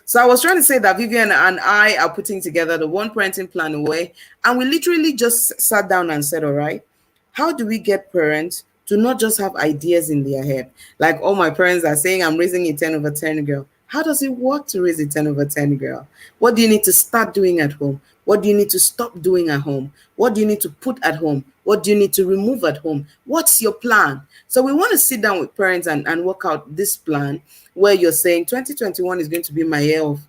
G: So I was trying to say that Vivian and I are putting together the One Parenting Plan Away, and we literally just sat down and said, all right, how do we get parents to not just have ideas in their head? Like all my parents are saying, I'm raising a 10 over 10 girl. How does it work to raise a 10 over 10 girl? What do you need to start doing at home? What do you need to stop doing at home? What do you need to put at home? What do you need to remove at home? What's your plan? So we want to sit down with parents and work out this plan where you're saying 2021 is going to be my year of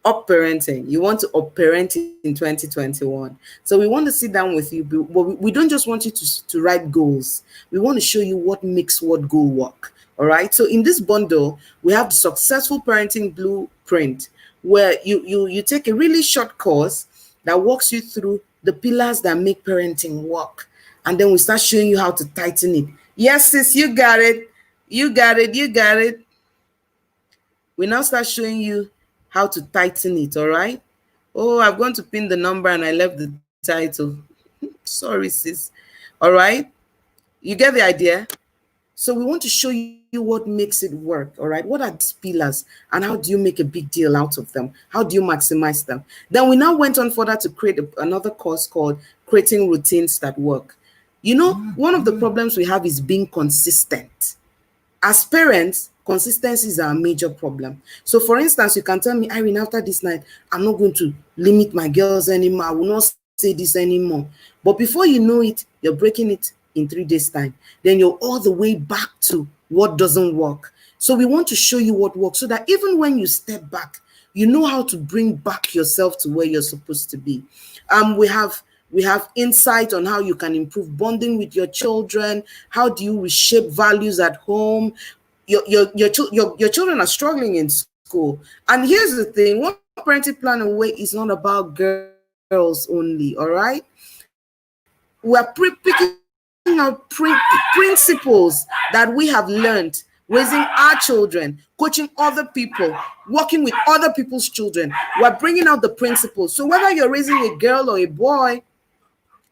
G: up parenting. You want to up parent in 2021. So we want to sit down with you, but we don't just want you to write goals. We want to show you what makes what goal work. All right. So in this bundle, we have the Successful Parenting Blueprint, where you take a really short course that walks you through the pillars that make parenting work. And then we start showing you how to tighten it. Yes, sis, you got it. You got it. We now start showing you how to tighten it, all right? Oh, I've gone to pin the number and I left the title. Sorry, sis. All right? You get the idea? So we want to show you what makes it work, all right? What are these pillars and how do you make a big deal out of them? How do you maximize them? Then we now went on further to create another course called Creating Routines That Work. You know, one of the problems we have is being consistent. As parents, consistency is our major problem. So for instance, you can tell me, Irene, after this night, I'm not going to limit my girls anymore. I will not say this anymore. But before you know it, you're breaking it in 3 days' time. Then you're all the way back to what doesn't work. So we want to show you what works so that even when you step back, you know how to bring back yourself to where you're supposed to be. We have insight on how you can improve bonding with your children. How do you reshape values at home? Your children are struggling in school. And here's the thing, One Parenting Plan Away is not about girls only, all right? We're picking out principles that we have learned, raising our children, coaching other people, working with other people's children. We're bringing out the principles. So whether you're raising a girl or a boy,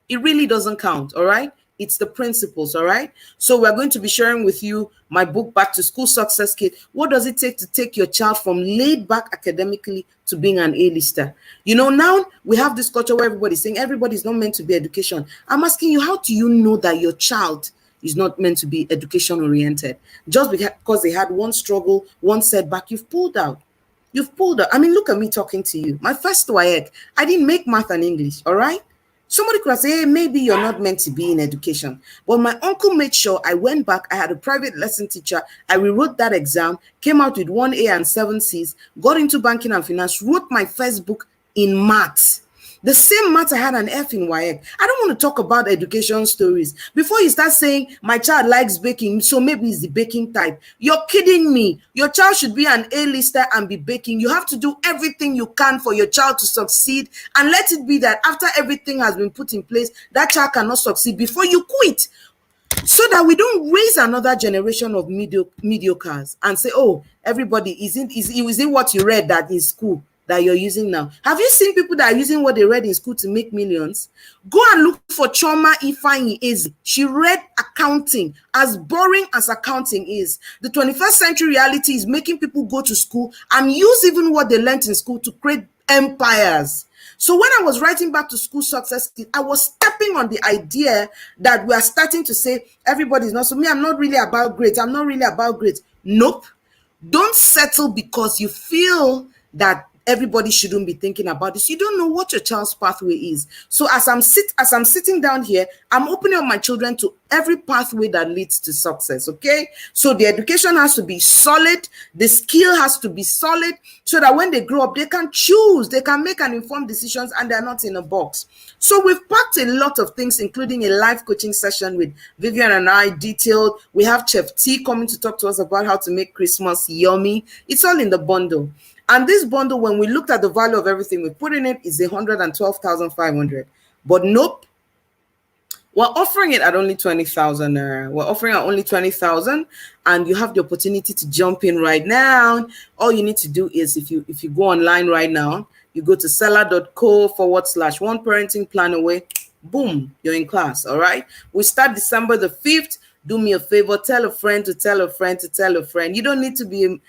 G: it really doesn't count, all right? It's the principles, all right? So we're going to be sharing with you my book, Back to School Success Kit. What does it take to take your child from laid back academically to being an A-lister? You know, now we have this culture where everybody's saying everybody's not meant to be education. I'm asking you, how do you know that your child is not meant to be education oriented? Just because they had one struggle, one setback, you've pulled out. You've pulled out. I mean, look at me talking to you. My first WAEC, I didn't make math and English, all right? Somebody could have said, hey, maybe you're not meant to be in education. But my uncle made sure I went back. I had a private lesson teacher. I rewrote that exam, came out with 1A and 7 Cs, got into banking and finance, wrote my first book in maths. The same math I had an F in WAEC. I don't want to talk about education stories. Before you start saying, my child likes baking, so maybe it's the baking type. You're kidding me. Your child should be an A-lister and be baking. You have to do everything you can for your child to succeed. And let it be that after everything has been put in place, that child cannot succeed before you quit. So that we don't raise another generation of mediocres and say, oh, everybody, is it what you read that in school that you're using now? Have you seen people that are using what they read in school to make millions? Go and look for Choma Ifeanyi Eze. She read accounting. As boring as accounting is, the 21st century reality is making people go to school and use even what they learned in school to create empires. So when I was writing Back to School Success Kit, I was stepping on the idea that we are starting to say everybody's not. So me, I'm not really about grades. I'm not really about grades. Nope. Don't settle because you feel that everybody shouldn't be thinking about this. You don't know what your child's pathway is. So as I'm sitting down here, I'm opening up my children to every pathway that leads to success. Okay, so the education has to be solid, the skill has to be solid, so that when they grow up, they can choose, they can make an informed decisions, and they're not in a box. So we've packed a lot of things, including a live coaching session with Vivian and I, detailed. We have Chef T coming to talk to us about how to make Christmas yummy. It's all in the bundle. And this bundle, when we looked at the value of everything we put in it, is 112,500. But nope, we're offering it at only 20,000. We're offering at only 20,000, and you have the opportunity to jump in right now. All you need to do is, if you go online right now, you go to seller.co/one parenting plan away. Boom, you're in class. All right. We start December the 5th. Do me a favor, tell a friend to tell a friend to tell a friend. You don't need to be a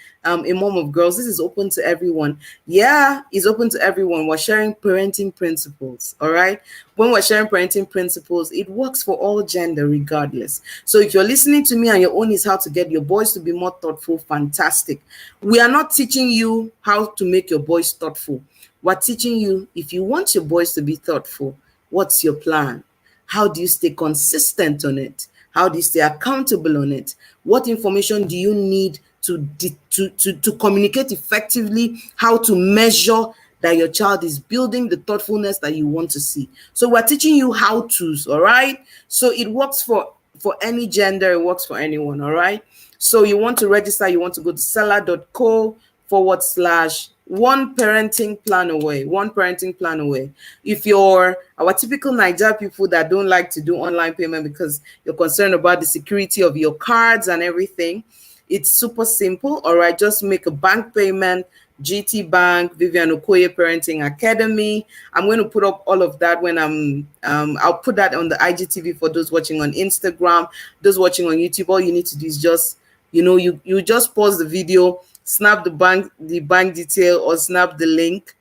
G: mom of girls. This is open to everyone. Yeah, it's open to everyone. We're sharing parenting principles, all right? When we're sharing parenting principles, it works for all gender regardless. So if you're listening to me and your own is how to get your boys to be more thoughtful, fantastic. We are not teaching you how to make your boys thoughtful. We're teaching you, if you want your boys to be thoughtful, what's your plan? How do you stay consistent on it? How do you stay accountable on it? What information do you need to communicate effectively? How to measure that your child is building the thoughtfulness that you want to see? So we're teaching you how-tos, all right? So it works for any gender, it works for anyone, all right? So you want to register, you want to go to seller.co/one parenting plan away. One parenting plan away. If you're our typical Niger people that don't like to do online payment because you're concerned about the security of your cards and everything, it's super simple. All right, just make a bank payment. GT Bank, Vivian Okoye Parenting Academy. I'm going to put up all of that when I'll put that on the IGTV for those watching on Instagram, those watching on YouTube. All you need to do is just, you just pause the video, snap the bank detail, or snap the link.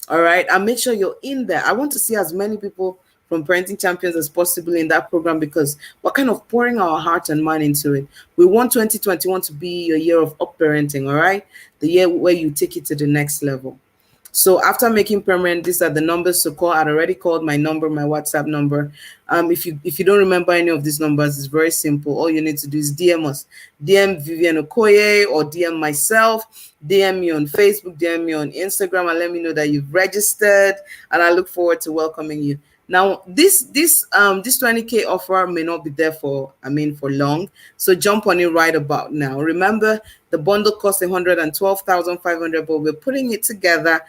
G: All right, and make sure you're in there. I want to see as many people from Parenting Champions as possible in that program, because we're kind of pouring our heart and mind into it. We want 2021 to be your year of up parenting, all right? The year where you take it to the next level. So after making permanent, these are the numbers to call. I'd already called my number, my WhatsApp number. If you don't remember any of these numbers, it's very simple. All you need to do is DM us. DM Vivian Okoye or DM myself. DM me on Facebook, DM me on Instagram, and let me know that you've registered. And I look forward to welcoming you. Now, this 20K offer may not be there for long. So jump on it right about now. Remember, the bundle costs 112,500, but we're putting it together.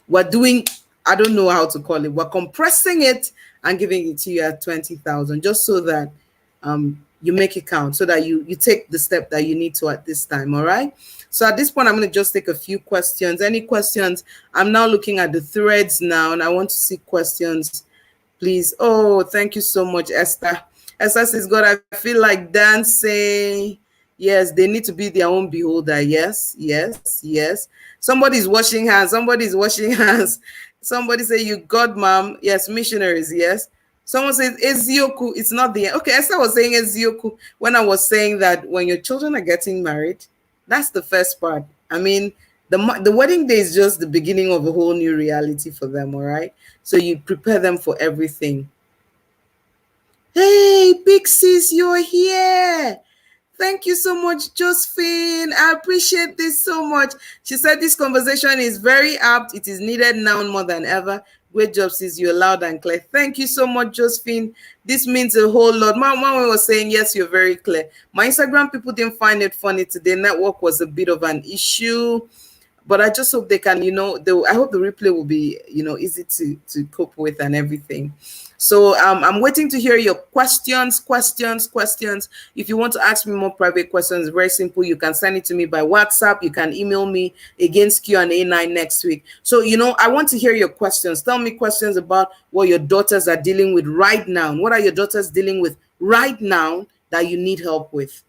G: We're doing, I don't know how to call it. We're compressing it and giving it to you at 20,000, just so that you make it count, so that you take the step that you need to at this time. All right. So at this point, I'm going to just take a few questions. Any questions? I'm now looking at the threads now, and I want to see questions, please. Oh, thank you so much, Esther. Esther says, God, I feel like dancing. Yes, they need to be their own beholder. Yes, yes, yes. Somebody's washing hands. Somebody's washing hands. Somebody say, you God, mom. Yes, missionaries. Yes. Someone says Ezioku. It's not the end. Okay, Esther was saying Ezioku when I was saying that when your children are getting married, that's the first part. I mean, the wedding day is just the beginning of a whole new reality for them, all right? So you prepare them for everything. Hey, big sis, you're here. Thank you so much, Josephine. I appreciate this so much. She said this conversation is very apt. It is needed now more than ever. Great job, sis. You're loud and clear. Thank you so much, Josephine. This means a whole lot. My mom was saying, yes, you're very clear. My Instagram people didn't find it funny today. Network was a bit of an issue. But I just hope they can, I hope the replay will be, easy to cope with and everything. So I'm waiting to hear your questions. If you want to ask me more private questions, very simple. You can send it to me by WhatsApp. You can email me against Q&A night next week. So, I want to hear your questions. Tell me questions about what your daughters are dealing with right now. What are your daughters dealing with right now that you need help with?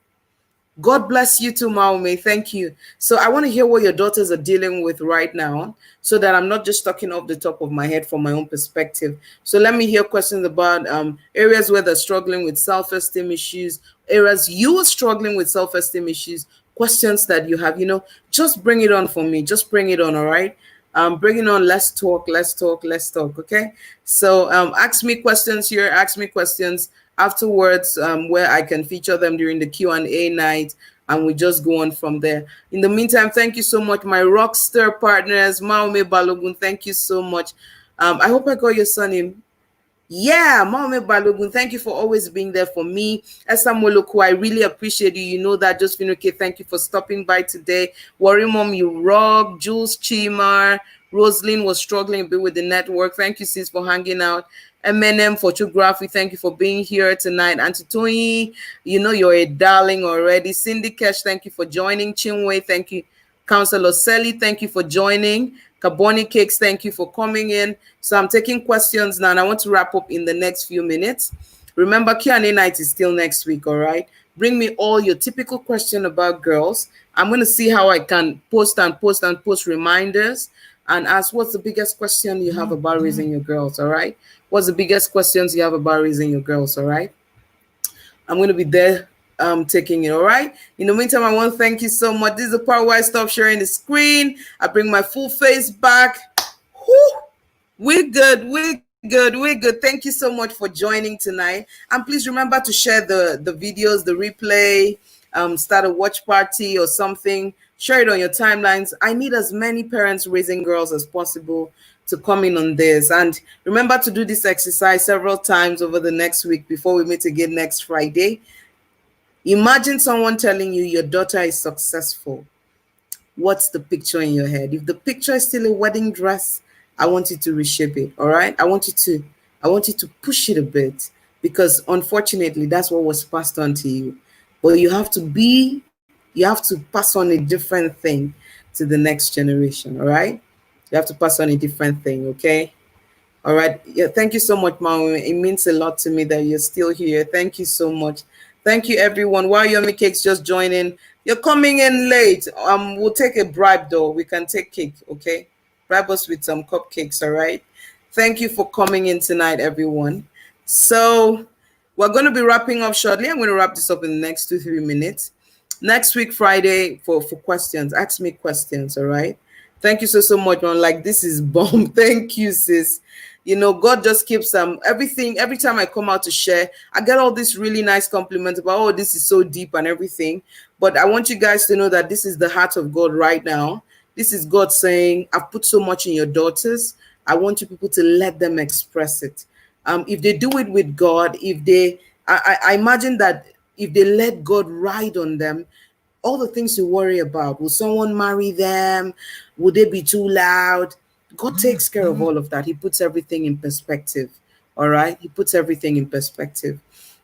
G: God bless you too, Maome. Thank you. So I want to hear what your daughters are dealing with right now, so that I'm not just talking off the top of my head from my own perspective. So let me hear questions about areas where they're struggling with self-esteem issues, areas you are struggling with self-esteem issues, questions that you have, just bring it on for me. Just bring it on, all right? Bring it on. Let's talk. Let's talk. Let's talk. Okay. So ask me questions here. Ask me questions afterwards, where I can feature them during the Q&A night, and we just go on from there. In the meantime, thank you so much, my rockstar partners, Maome Balogun. Thank you so much. I hope I got your surname. Yeah, Maome Balogun, thank you for always being there for me. Esa Moloku, I really appreciate you. You know that. Josephine, okay, thank you for stopping by today. Worry Mom, you rock. Jules Chimar, Roslyn was struggling a bit with the network. Thank you, sis, for hanging out. MNM Photography, thank you for being here tonight. Antitoyi, you know you're a darling already. Cindy Kesh, thank you for joining. Chinwe, thank you. Councillor Selly, thank you for joining. Carboni Cakes, thank you for coming in. So I'm taking questions now, and I want to wrap up in the next few minutes. Remember, Q&A night is still next week, all right? Bring me all your typical question about girls. I'm going to see how I can post reminders and ask, what's the biggest question you have about raising your girls, all right? What's the biggest questions you have about raising your girls, all right? I'm going to be there taking it, all right? In the meantime, I want to thank you so much. This is the part where I stop sharing the screen. I bring my full face back. Whew. We're good. Thank you so much for joining tonight. And please remember to share the videos, the replay, start a watch party or something. Share it on your timelines. I need as many parents raising girls as possible to come in on this. And remember to do this exercise several times over the next week before we meet again next Friday. Imagine someone telling you your daughter is successful. What's the picture in your head? If the picture is still a wedding dress, I want you to reshape it, all right? I want you to push it a bit, because unfortunately that's what was passed on to you. But you have to pass on a different thing to the next generation, all right? You have to pass on a different thing, okay? All right. Yeah, thank you so much, Mom. It means a lot to me that you're still here. Thank you so much. Thank you, everyone. While Yummy Cakes just joining, you're coming in late. We'll take a bribe, though. We can take cake, okay? Bribe us with some cupcakes, all right? Thank you for coming in tonight, everyone. So we're going to be wrapping up shortly. I'm going to wrap this up in the next 2-3 minutes. Next week, Friday, for questions. Ask me questions, all right? Thank you so much, man. Like, this is bomb. Thank you, sis. You know, God just keeps everything. Every time I come out to share, I get all these really nice compliments about, oh, this is so deep and everything. But I want you guys to know that this is the heart of God right now. This is God saying, I've put so much in your daughters. I want you people to let them express it. If they do it with God, I imagine that if they let God ride on them, all the things you worry about, will someone marry them? Would they be too loud? God takes care of all of that. He puts everything in perspective. All right. He puts everything in perspective.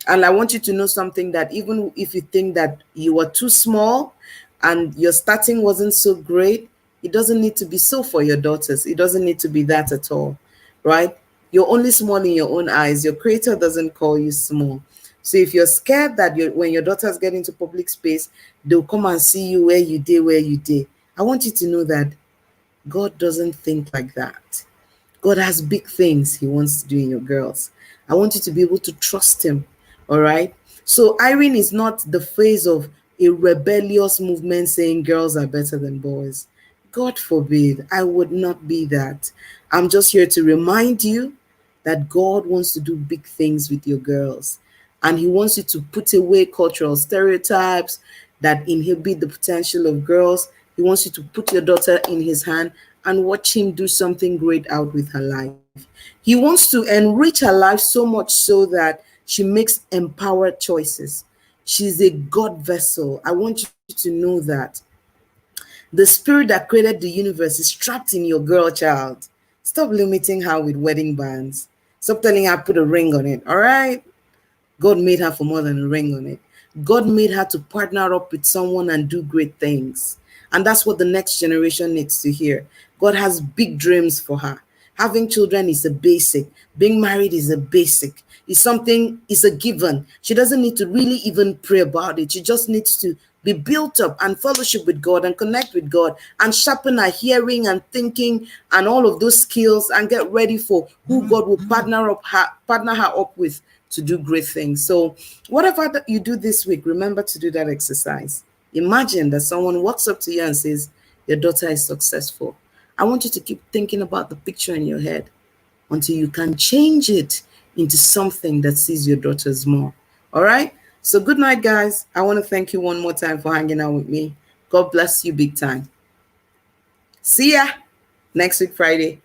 G: And I want you to know something, that even if you think that you were too small and your starting wasn't so great, it doesn't need to be so for your daughters. It doesn't need to be that at all. Right. You're only small in your own eyes. Your creator doesn't call you small. So if you're scared that when your daughters get into public space, they'll come and see you where you did. I want you to know that God doesn't think like that. God has big things he wants to do in your girls. I want you to be able to trust him. All right. So Irene is not the phase of a rebellious movement saying girls are better than boys. God forbid. I would not be that. I'm just here to remind you that God wants to do big things with your girls. And he wants you to put away cultural stereotypes that inhibit the potential of girls. He wants you to put your daughter in his hand and watch him do something great out with her life. He wants to enrich her life so much so that she makes empowered choices. She's a God vessel. I want you to know that. The spirit that created the universe is trapped in your girl child. Stop limiting her with wedding bands. Stop telling her put a ring on it, all right? God made her for more than a ring on it. God made her to partner up with someone and do great things. And that's what the next generation needs to hear. God has big dreams for her. Having children is a basic. Being married is a basic. It's a given. She doesn't need to really even pray about it. She just needs to be built up and fellowship with God and connect with God and sharpen her hearing and thinking and all of those skills and get ready for who God will partner her up with to do great things. So whatever that you do this week, remember to do that exercise. Imagine that someone walks up to you and says, your daughter is successful. I want you to keep thinking about the picture in your head until you can change it into something that sees your daughters more. All right? So good night, guys. I want to thank you one more time for hanging out with me. God bless you big time. See ya next week, Friday.